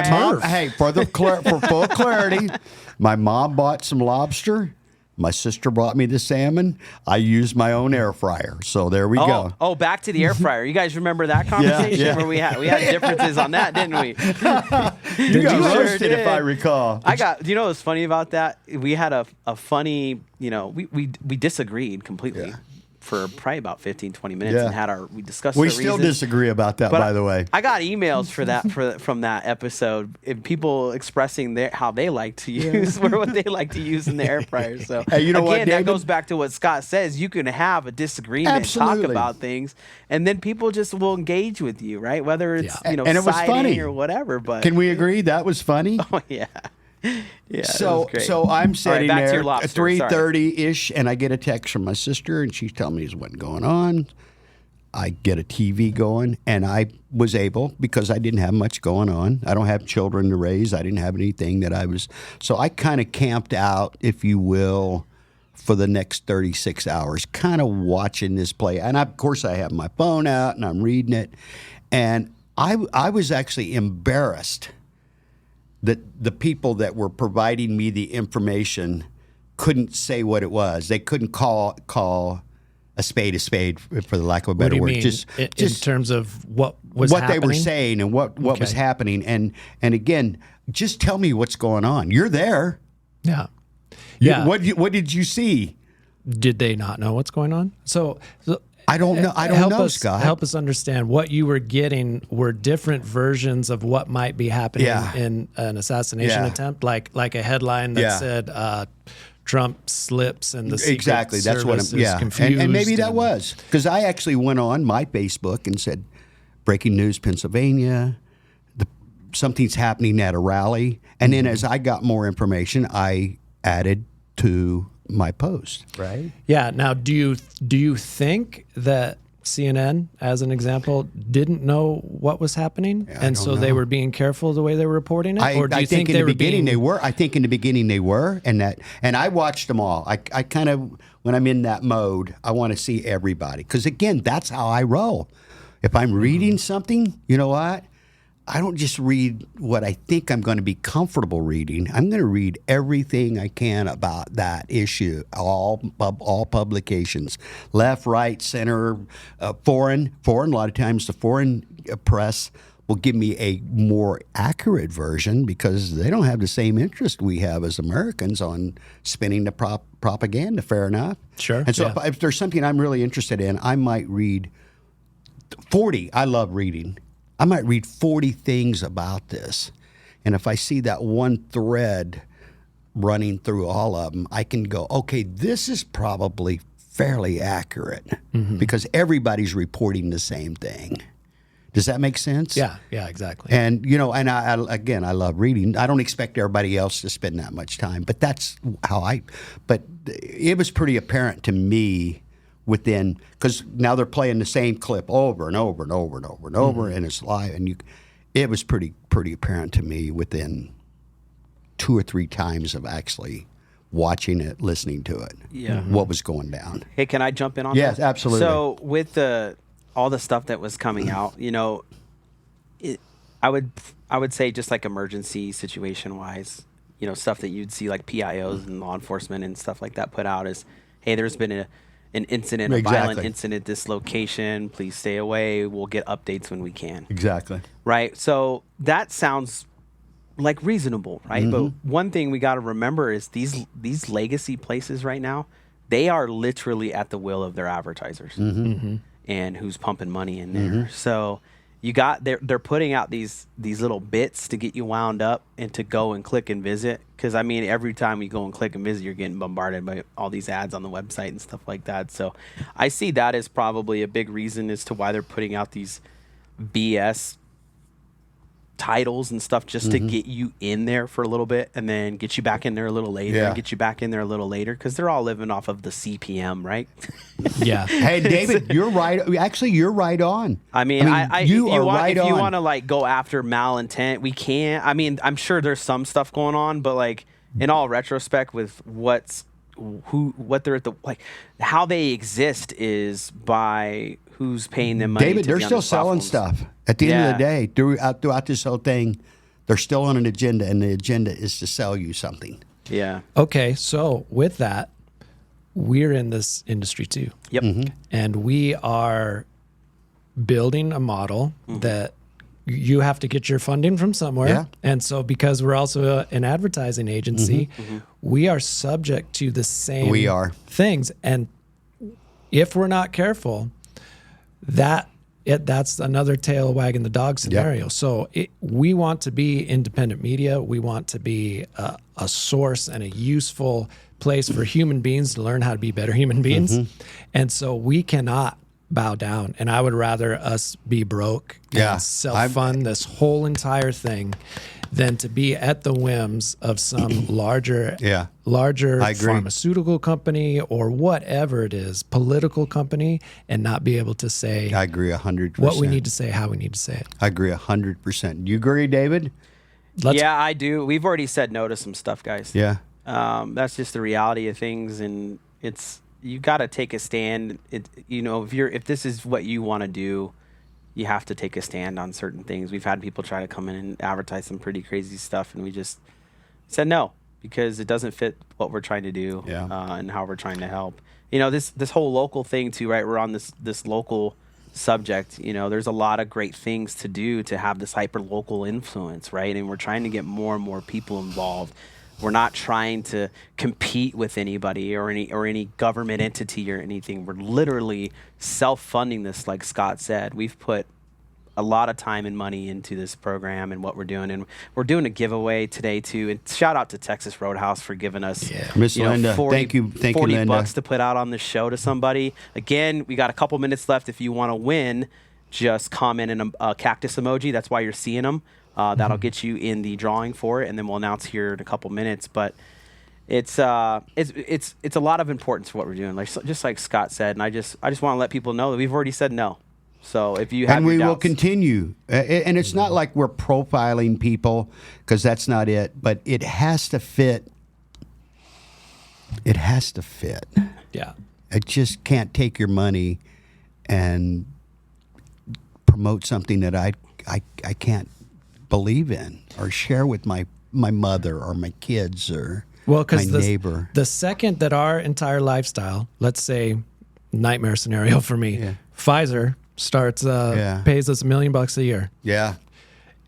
turf. Hey, for full clarity, my mom bought some lobster. My sister brought me the salmon. I used my own air fryer. So there we go. Oh, back to the air fryer. You guys remember that conversation where we had differences on that, didn't we? You got roasted, if I recall. Do you know what's funny about that? We had a funny, we disagreed completely for probably about 15, 20 minutes and we discussed We still disagree about that, by the way. I got emails for that from that episode, and people expressing how they like to use or what they like to use in the air fryer. So hey, you know what, David? That goes back to what Scott says. You can have a disagreement, talk about things, and then people just will engage with you, right? Whether it's and it was funny or whatever. But can we agree that was funny? Oh yeah. Yeah, so I'm sitting there at 3:30-ish, and I get a text from my sister, and she's telling me what's going on. I get a TV going, and I was able, because I didn't have much going on. I don't have children to raise. I didn't have anything that I was. So I kind of camped out, if you will, for the next 36 hours, kind of watching this play. And of course, I have my phone out, and I'm reading it. And I was actually embarrassed that the people that were providing me the information couldn't say what it was. They couldn't call a spade, for the lack of a better word. Mean? Just in terms of what was happening? They were saying and what was happening. And again, just tell me what's going on. You're there. Yeah. What did you see? Did they not know what's going on? So I don't know. I don't know, Scott. Help us understand what you were getting were different versions of what might be happening in an assassination attempt, like a headline that said Trump slips and the Secret Service is confused. And maybe that was because I actually went on my Facebook and said, "Breaking news, Pennsylvania. Something's happening at a rally." And then as I got more information, I added to my post, right? Yeah. Now, do you think that CNN, as an example, didn't know what was happening, and so they were being careful the way they were reporting it? Or do you think in the beginning they were? I think in the beginning they were, and I watched them all. I kind of, when I'm in that mode, I want to see everybody because again, that's how I roll. If I'm reading something, you know what? I don't just read what I think I'm going to be comfortable reading. I'm going to read everything I can about that issue, all publications, left, right, center, foreign. A lot of times the foreign press will give me a more accurate version because they don't have the same interest we have as Americans on spinning the propaganda. Fair enough. Sure. And so if there's something I'm really interested in, I might read 40. I love reading. I might read 40 things about this. And if I see that one thread running through all of them, I can go, okay, this is probably fairly accurate because everybody's reporting the same thing. Does that make sense? Yeah, exactly. And, you know, and I love reading. I don't expect everybody else to spend that much time, but that's how but it was pretty apparent to me because now they're playing the same clip over and over and over and over and over, and it's live, and it was pretty apparent to me within 2 or 3 times of actually watching it, listening to it, what was going down. Hey, can I jump in on that? Yes, absolutely. So with all the stuff that was coming out, you know, I would say just like emergency situation wise, you know, stuff that you'd see like PIOs and law enforcement and stuff like that put out is, hey, there's been an incident, a violent incident, this location, please stay away. We'll get updates when we can. Exactly. Right. So that sounds like reasonable, right? But one thing we got to remember is these legacy places right now, they are literally at the will of their advertisers and who's pumping money in there. So they're putting out these little bits to get you wound up and to go and click and visit. Because I mean, every time you go and click and visit, you're getting bombarded by all these ads on the website and stuff like that. So I see that as probably a big reason as to why they're putting out these BS titles and stuff just to get you in there for a little bit and then get you back in there a little later and get you back in there a little later because they're all living off of the CPM, right? Yeah. Hey, David, you're right. Actually, you're right on. I mean, if you want to like go after malintent, we can. I mean, I'm sure there's some stuff going on, but like in all retrospect, with what they're at how they exist is by who's paying them money. David, they're still selling stuff. At the end of the day, throughout this whole thing, they're still on an agenda, and the agenda is to sell you something. Yeah. Okay, so with that, we're in this industry too. Yep. And we are building a model that you have to get your funding from somewhere. Yeah. And so because we're also an advertising agency, we are subject to the same things. And if we're not careful, that's another tail wagging the dog scenario. Yep. So we want to be independent media. We want to be a source and a useful place for human beings to learn how to be better human beings. And so we cannot bow down. And I would rather us be broke and self-fund this whole entire thing than to be at the whims of some larger pharmaceutical company or whatever it is, political company, and not be able to say, I agree 100%. What we need to say, how we need to say it. I agree 100%. You agree, David? Yeah, I do. We've already said no to some stuff, guys. Yeah. That's just the reality of things, and you got to take a stand. If this is what you want to do, you have to take a stand on certain things. We've had people try to come in and advertise some pretty crazy stuff, and we just said no because it doesn't fit what we're trying to do and how we're trying to help. You know, this whole local thing too, right? We're on this local subject. You know, there's a lot of great things to do to have this hyper local influence, right? And we're trying to get more and more people involved. We're not trying to compete with anybody or any government entity or anything. We're literally self-funding this, like Scott said. We've put a lot of time and money into this program and what we're doing. And we're doing a giveaway today, too. And shout out to Texas Roadhouse for giving us Miss Linda. 40, Thank you, $40 Linda. bucks to put out on this show to somebody. Again, we got a couple minutes left. If you want to win, just comment in a cactus emoji. That's why you're seeing them. That'll get you in the drawing for it, and then we'll announce here in a couple minutes. But it's a lot of importance for what we're doing, just like Scott said. And I just want to let people know that we've already said no. So if you have and we your will doubts, continue, and it's not like we're profiling people because that's not it. But it has to fit. It has to fit. Yeah. It just can't take your money and promote something that I can't believe in or share with my mother or my kids or Well, my because neighbor. the second that our entire lifestyle, let's say nightmare scenario for me, Pfizer starts pays us $1 million a year. Yeah.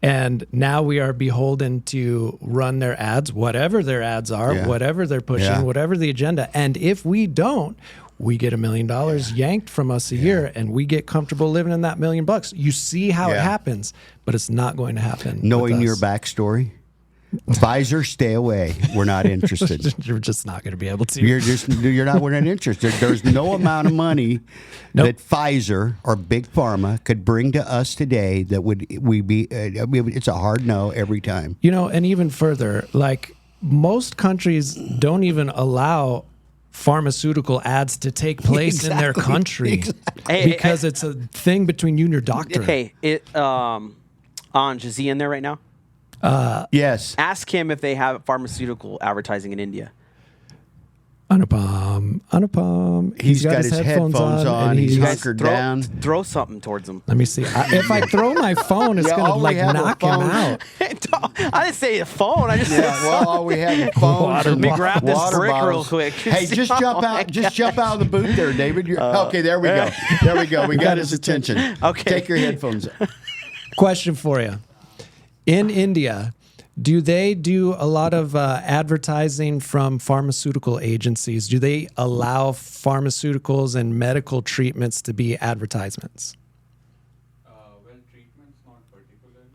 And now we are beholden to run their ads, whatever their ads are, whatever they're pushing, whatever the agenda. And if we don't, we get $1 million yanked from us a year, and we get comfortable living in that $1 million. You see how it happens, but it's not going to happen. Knowing with your us. backstory, Pfizer, stay away. We're not interested. You're just not going to be able to. We're not interested. There's no amount of money that Pfizer or Big Pharma could bring to us today that it's a hard no every time. You know, and even further, like most countries don't even allow pharmaceutical ads to take place in their country because it's a thing between you and your doctor. Hey, Anj, is he in there right now? Yes. Ask him if they have pharmaceutical advertising in India. Anupam. He's got his headphones on. And He's hunkered down. Throw something towards him. Let me see. If I throw my phone, it's going to like knock him out. I didn't say a phone. I just all we have is phones. Let me grab this water brick bottles. real quick. Hey, just jump out. Just jump out of the booth there, David. Okay, there we go. There we go. We got his attention. Okay. Take your headphones off. Question for you. In India, do they do a lot of advertising from pharmaceutical agencies? Do they allow pharmaceuticals and medical treatments to be advertisements? Well, treatments not particularly,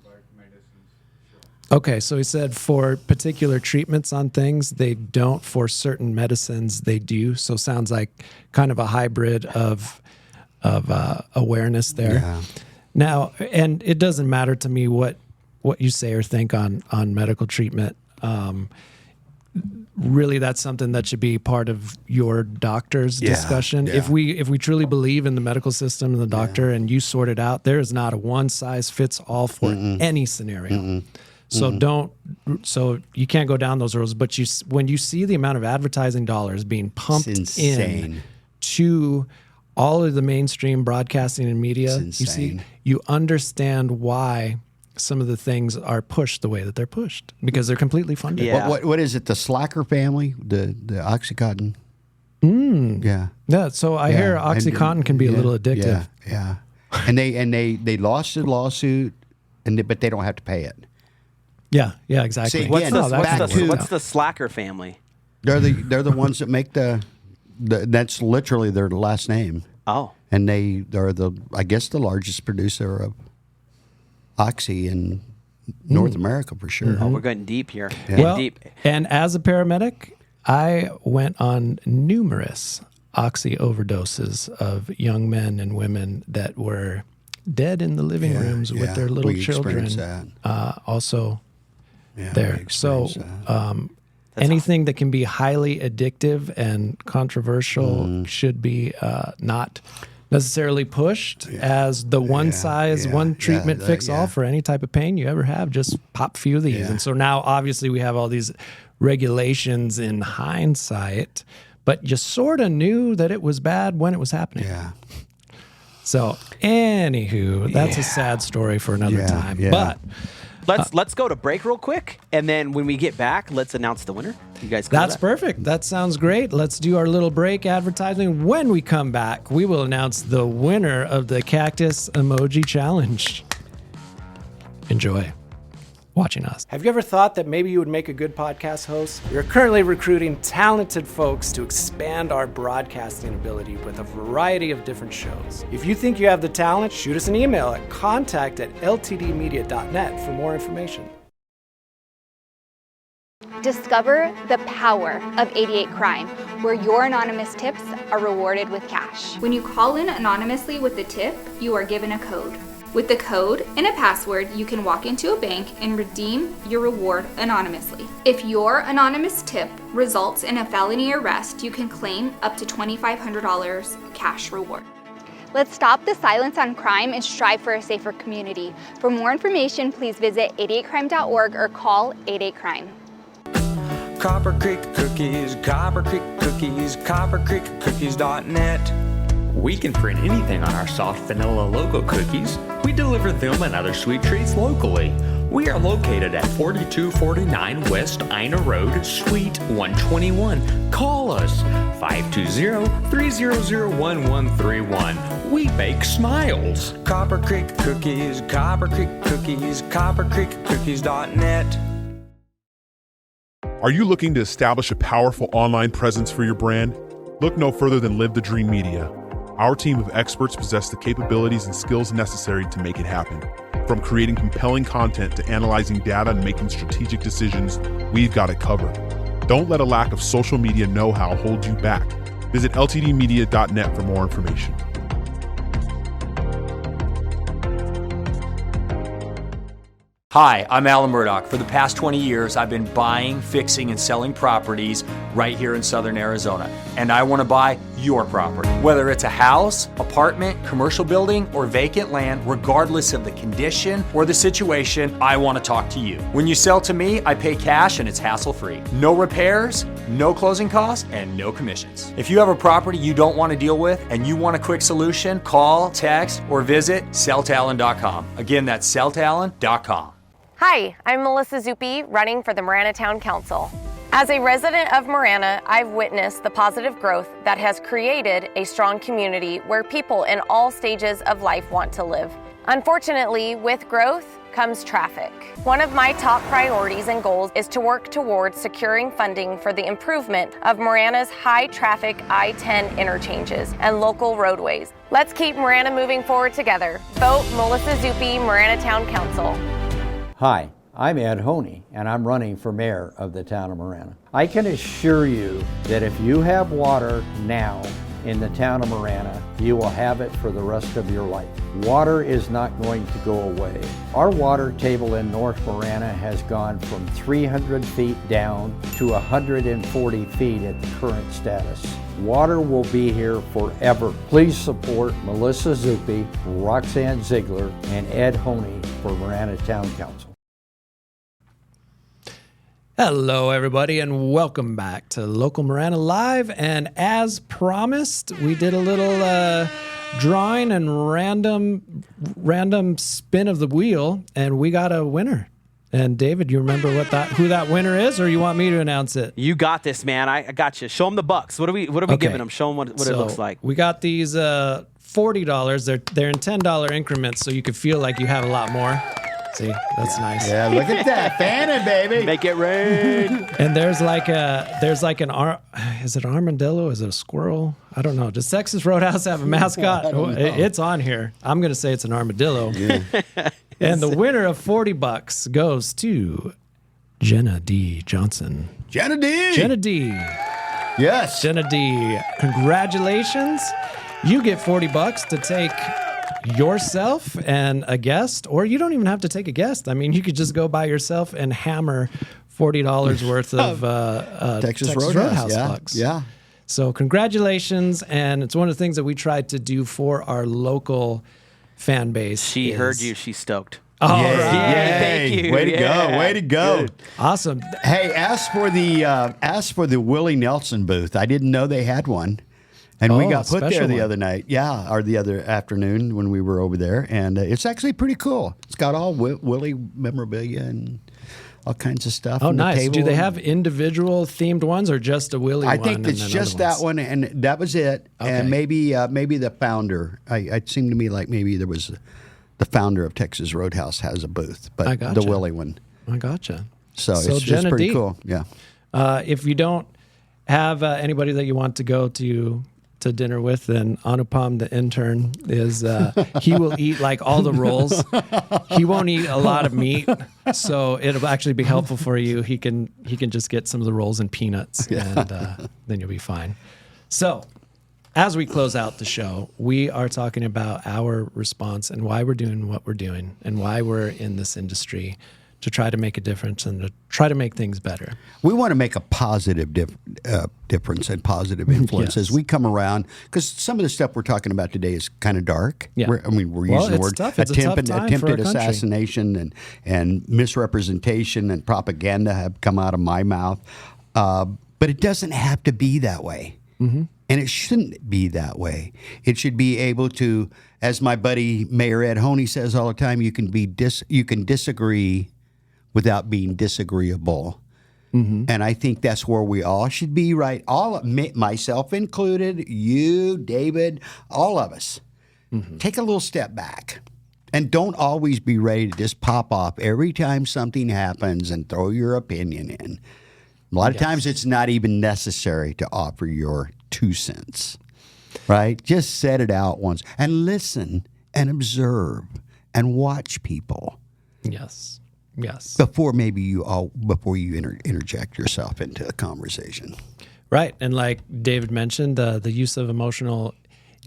but medicines, sure. Okay, so he said for particular treatments on things, they don't. For certain medicines, they do. So sounds like kind of a hybrid of awareness there. Yeah. Now, and it doesn't matter to me what you say or think on medical treatment. Really, that's something that should be part of your doctor's discussion. Yeah. If we truly believe in the medical system and the doctor, and you sort it out, there is not a one size fits all for any scenario. So so you can't go down those roads. But when you see the amount of advertising dollars being pumped in to all of the mainstream broadcasting and media, you understand why some of the things are pushed the way that they're pushed, because they're completely funded. Yeah. What is it? The Slacker family, the Oxycontin. Yeah. So I hear OxyContin can be a little addictive. Yeah. And they lost the lawsuit, but they don't have to pay it. Yeah. Exactly. See, again, What's the Slacker family? They're the ones that make that's literally their last name. Oh. And they're I guess the largest producer of Oxy in North America for sure. Oh, we're getting deep here. Yeah. Well, Deep. and as a paramedic, I went on numerous Oxy overdoses of young men and women that were dead in the living rooms with their little children. Also there. So anything that can be highly addictive and controversial should be not necessarily pushed as the one treatment fix all for any type of pain you ever have. Just pop a few of these. And so now obviously we have all these regulations in hindsight, but you sort of knew that it was bad when it was happening. Yeah. So anywho, that's a sad story for another time. Yeah. But Let's go to break real quick, and then when we get back, let's announce the winner. You guys cool that's with that? perfect. That sounds great. Let's do our little break advertising. When we come back, we will announce the winner of the Cactus Emoji Challenge. Enjoy watching us. Have you ever thought that maybe you would make a good podcast host? We are currently recruiting talented folks to expand our broadcasting ability with a variety of different shows. If you think you have the talent, shoot us an email at contact@ltdmedia.net for more information. Discover the power of 88 Crime, where your anonymous tips are rewarded with cash. When you call in anonymously with the tip, you are given a code. With the code and a password, you can walk into a bank and redeem your reward anonymously. If your anonymous tip results in a felony arrest, you can claim up to $2,500 cash reward. Let's stop the silence on crime and strive for a safer community. For more information, please visit 88crime.org or call 88crime. Copper Creek Cookies, Copper Creek Cookies, CopperCreekCookies.net. We can print anything on our soft vanilla logo cookies. We deliver them and other sweet treats locally. We are located at 4249 West Ina Road, Suite 121. Call us 520-300-1131. We bake smiles. Copper Creek Cookies, Copper Creek Cookies, CopperCreekCookies.net. Are you looking to establish a powerful online presence for your brand? Look no further than Live the Dream Media. Our team of experts possess the capabilities and skills necessary to make it happen. From creating compelling content to analyzing data and making strategic decisions, we've got it covered. Don't let a lack of social media know-how hold you back. Visit ltdmedia.net for more information. Hi, I'm Alan Murdoch. For the past 20 years, I've been buying, fixing, and selling properties right here in southern Arizona. And I want to buy your property. Whether it's a house, apartment, commercial building, or vacant land, regardless of the condition or the situation, I want to talk to you. When you sell to me, I pay cash and it's hassle-free. No repairs, no closing costs, and no commissions. If you have a property you don't want to deal with and you want a quick solution, call, text, or visit selltalon.com. Again, that's selltalon.com. Hi, I'm Melissa Zuppi, running for the Marana Town Council. As a resident of Marana, I've witnessed the positive growth that has created a strong community where people in all stages of life want to live. Unfortunately, with growth comes traffic. One of my top priorities and goals is to work towards securing funding for the improvement of Marana's high-traffic I-10 interchanges and local roadways. Let's keep Marana moving forward together. Vote Melissa Zuppi, Marana Town Council. Hi, I'm Ed Honey, and I'm running for mayor of the town of Marana. I can assure you that if you have water now in the town of Marana, you will have it for the rest of your life. Water is not going to go away. Our water table in North Marana has gone from 300 feet down to 140 feet at the current status. Water will be here forever. Please support Melissa Zuppi, Roxanne Ziegler, and Ed Honey for Marana Town Council. Hello, everybody, and welcome back to Local Marana Live. And as promised, we did a little drawing and random spin of the wheel, and we got a winner. And David, you remember who that winner is, or you want me to announce it? You got this, man. I got you. Show them the bucks. What are we giving them? Show them what it looks like. We got these $40. They're in $10 increments, so you could feel like you have a lot more. See, that's nice. Yeah, look at that. Fanning, baby. Make it rain. And is it an armadillo? Is it a squirrel? I don't know. Does Texas Roadhouse have a mascot? It's on here. I'm going to say it's an armadillo. Yeah. And the winner of $40 goes to Jenna D. Johnson. Jenna D. Jenna D. Yes. Jenna D. Congratulations. You get $40 to take yourself and a guest, or you don't even have to take a guest. I mean, you could just go by yourself and hammer $40 worth of Texas Roadhouse bucks. Yeah. So congratulations, and it's one of the things that we tried to do for our local fan base. She heard you. She's stoked. Oh, Yay. right. Thank you. Way to go. Way to go. Good. Awesome. Hey, ask for the Willie Nelson booth. I didn't know they had one. And we got put there the other night. Yeah, or the other afternoon when we were over there. And it's actually pretty cool. It's got all Willie memorabilia and all kinds of stuff. Oh, nice. The Do they have individual themed ones or just a Willie one? I think it's just that one, and that was it. Okay. And maybe the founder. It seemed to me like maybe there was the founder of Texas Roadhouse has a booth, but the Willie one. I gotcha. So it's just pretty cool. Yeah. If you don't have anybody that you want to go to dinner with, then Anupam, the intern, is he will eat like all the rolls. He won't eat a lot of meat, so it'll actually be helpful for you. He can just get some of the rolls and peanuts, and then you'll be fine. So, as we close out the show, we are talking about our response and why we're doing what we're doing and why we're in this industry to try to make a difference and to try to make things better. We want to make a positive difference and positive influence as we come around, because some of the stuff we're talking about today is kind of dark. Yeah. We're using the word attempted a assassination and misrepresentation and propaganda have come out of my mouth. But it doesn't have to be that way. Mm-hmm. And it shouldn't be that way. It should be able to, as my buddy Mayor Ed Honey says all the time, you can disagree without being disagreeable. Mm-hmm. And I think that's where we all should be, right? Myself included, you, David, all of us. Mm-hmm. Take a little step back. And don't always be ready to just pop off every time something happens and throw your opinion in. A lot of times it's not even necessary to offer your 2 cents, right? Just set it out once and listen and observe and watch people. Yes. Yes. Before you interject yourself into a conversation. Right. And like David mentioned, the use of emotional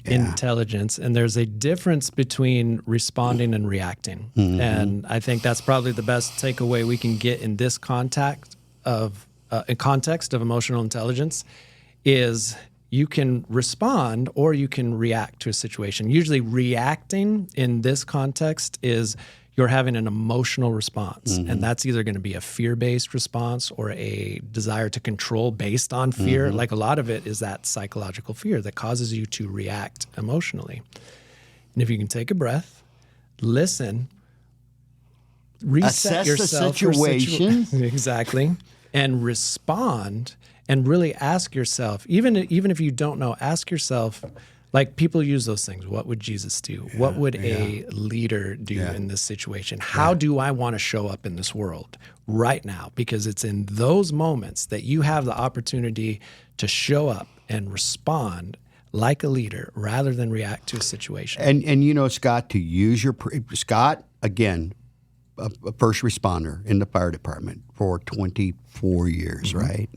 intelligence, and there's a difference between responding and reacting. Mm-hmm. And I think that's probably the best takeaway we can get in this context of emotional intelligence is you can respond or you can react to a situation. Usually reacting in this context is you're having an emotional response. Mm-hmm. And that's either going to be a fear-based response or a desire to control based on fear. Mm-hmm. Like a lot of it is that psychological fear that causes you to react emotionally. And if you can take a breath, listen, reset assess yourself the situation. Exactly. And respond and really ask yourself, even if you don't know, ask yourself, like people use those things. What would Jesus do? What would a leader do in this situation? How do I want to show up in this world right now? Because it's in those moments that you have the opportunity to show up and respond like a leader rather than react to a situation. And you know, Scott, to use Scott, again, a first responder in the fire department for 24 years, right?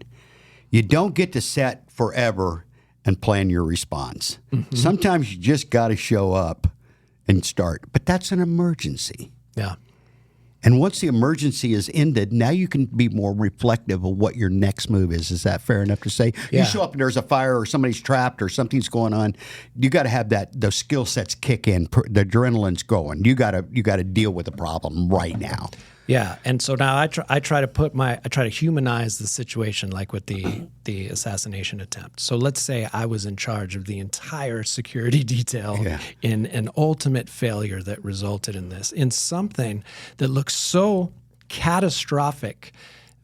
You don't get to set forever and plan your response. Mm-hmm. Sometimes you just got to show up and start. But that's an emergency. Yeah. And once the emergency is ended, now you can be more reflective of what your next move is. Is that fair enough to say? Yeah. You show up and there's a fire or somebody's trapped or something's going on. You got to have those skill sets kick in. The adrenaline's going. You got to deal with the problem right now. Yeah, and so now I try to humanize the situation, like with the assassination attempt. So let's say I was in charge of the entire security detail in an ultimate failure that resulted in this, in something that looks so catastrophic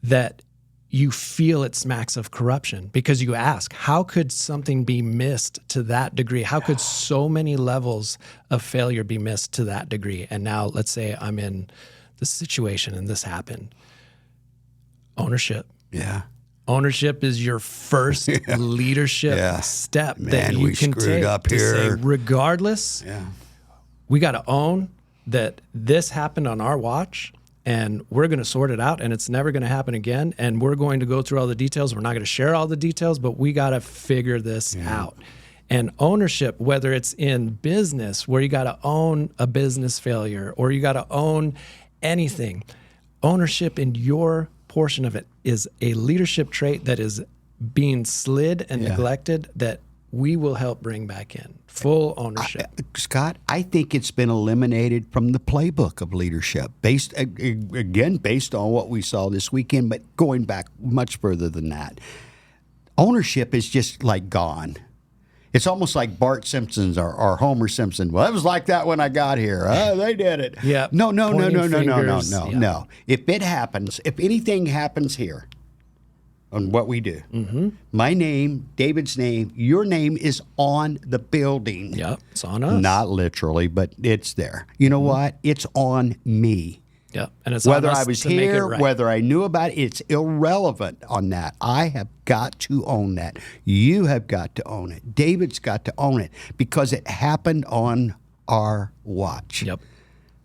that you feel it smacks of corruption, because you ask, how could something be missed to that degree? How could so many levels of failure be missed to that degree? And now let's say I'm in this situation and this happened. Ownership. Yeah. Ownership is your first leadership step that you can take up to here. Say, regardless, we got to own that this happened on our watch, and we're going to sort it out, and it's never going to happen again, and we're going to go through all the details. We're not going to share all the details, but we got to figure this out. And ownership, whether it's in business, where you got to own a business failure, or you got to own anything, ownership in your portion of it is a leadership trait that is being slid and neglected that we will help bring back in. Full ownership. Scott, I think it's been eliminated from the playbook of leadership, based on what we saw this weekend, but going back much further than that. Ownership is just like gone. It's almost like Bart Simpson's or Homer Simpson. Well, it was like that when I got here. They did it. Yeah. No. If it happens, if anything happens here on what we do, my name, David's name, your name is on the building. Yeah, it's on us. Not literally, but it's there. You know what? It's on me. Yeah, and it's whether on us I was to make it here, right. whether I knew about it, it's irrelevant on that. I have got to own that. You have got to own it. David's got to own it because it happened on our watch. Yep.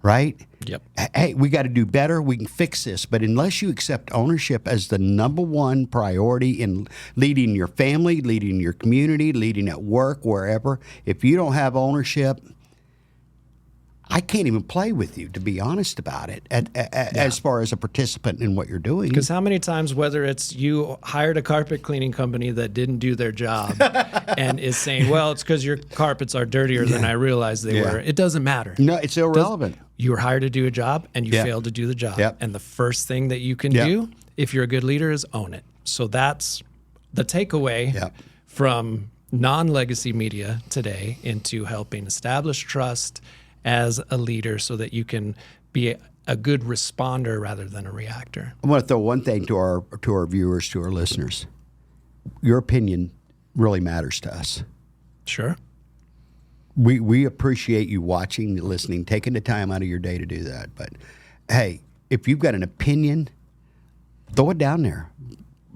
Right? Yep. Hey, we got to do better. We can fix this. But unless you accept ownership as the number one priority in leading your family, leading your community, leading at work, wherever, if you don't have ownership, I can't even play with you, to be honest about it, as far as a participant in what you're doing. Because how many times, whether it's you hired a carpet cleaning company that didn't do their job and is saying, well, it's because your carpets are dirtier than I realized they were. It doesn't matter. No, it's irrelevant. You were hired to do a job and you failed to do the job. And the first thing that you can do, if you're a good leader, is own it. So that's the takeaway from non-legacy media today into helping establish trust as a leader so that you can be a good responder rather than a reactor. I want to throw one thing to our viewers, to our listeners. Your opinion really matters to us. Sure. We appreciate you watching, listening, taking the time out of your day to do that. But hey, if you've got an opinion, throw it down there.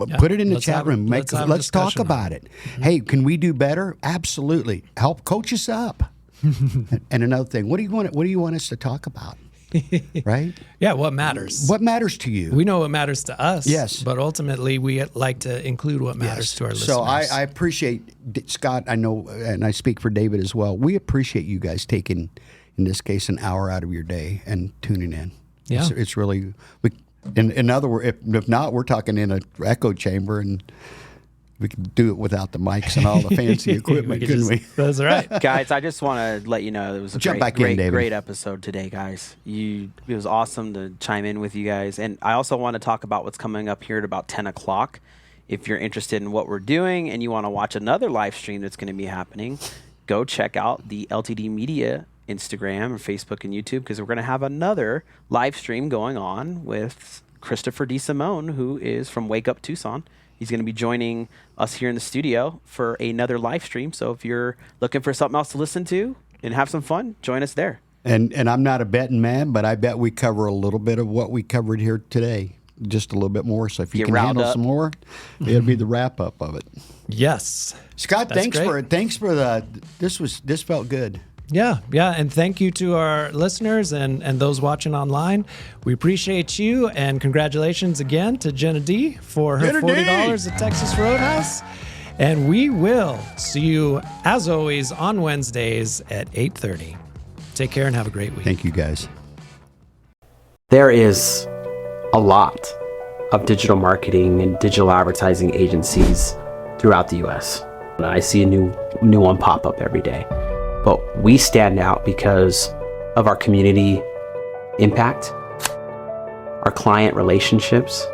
Yeah, Put it in the chat room. Let's talk about it. Mm-hmm. Hey, can we do better? Absolutely. Help coach us up. And another thing, what do you want us to talk about? Right? Yeah, what matters? What matters to you? We know what matters to us. Yes. But ultimately, we like to include what matters to our listeners. So I appreciate, Scott, I know, and I speak for David as well, we appreciate you guys taking, in this case, an hour out of your day and tuning in. Yeah. It's really, in other words, if not, we're talking in an echo chamber, and we can do it without the mics and all the fancy equipment, couldn't we? That's right. Guys, I just want to let you know it was a great episode today, guys. It was awesome to chime in with you guys. And I also want to talk about what's coming up here at about 10 o'clock. If you're interested in what we're doing and you want to watch another live stream that's going to be happening, go check out the LTD Media Instagram and Facebook and YouTube, because we're going to have another live stream going on with Christopher DeSimone, who is from Wake Up Tucson. He's going to be joining us here in the studio for another live stream. So if you're looking for something else to listen to and have some fun, join us there. And I'm not a betting man, but I bet we cover a little bit of what we covered here today, just a little bit more. So if you can handle some more, it'll be the wrap up of it. Yes, Scott, thanks for this felt good. Yeah, and thank you to our listeners and those watching online. We appreciate you, and congratulations again to Jenna D for her $40 at Texas Roadhouse. And we will see you, as always, on Wednesdays at 8:30. Take care and have a great week. Thank you, guys. There is a lot of digital marketing and digital advertising agencies throughout the U.S. I see a new one pop up every day. But we stand out because of our community impact, our client relationships,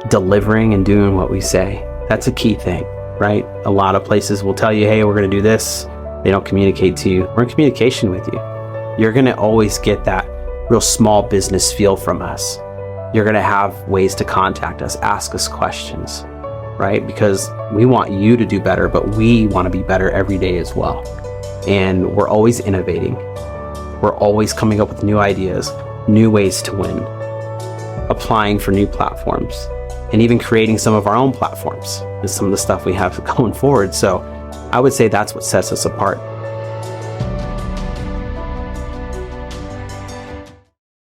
delivering and doing what we say. That's a key thing, right? A lot of places will tell you, hey, we're going to do this. They don't communicate to you. We're in communication with you. You're going to always get that real small business feel from us. You're going to have ways to contact us, ask us questions, right? Because we want you to do better, but we want to be better every day as well. And we're always innovating. We're always coming up with new ideas, new ways to win, applying for new platforms, and even creating some of our own platforms is some of the stuff we have going forward. So I would say that's what sets us apart.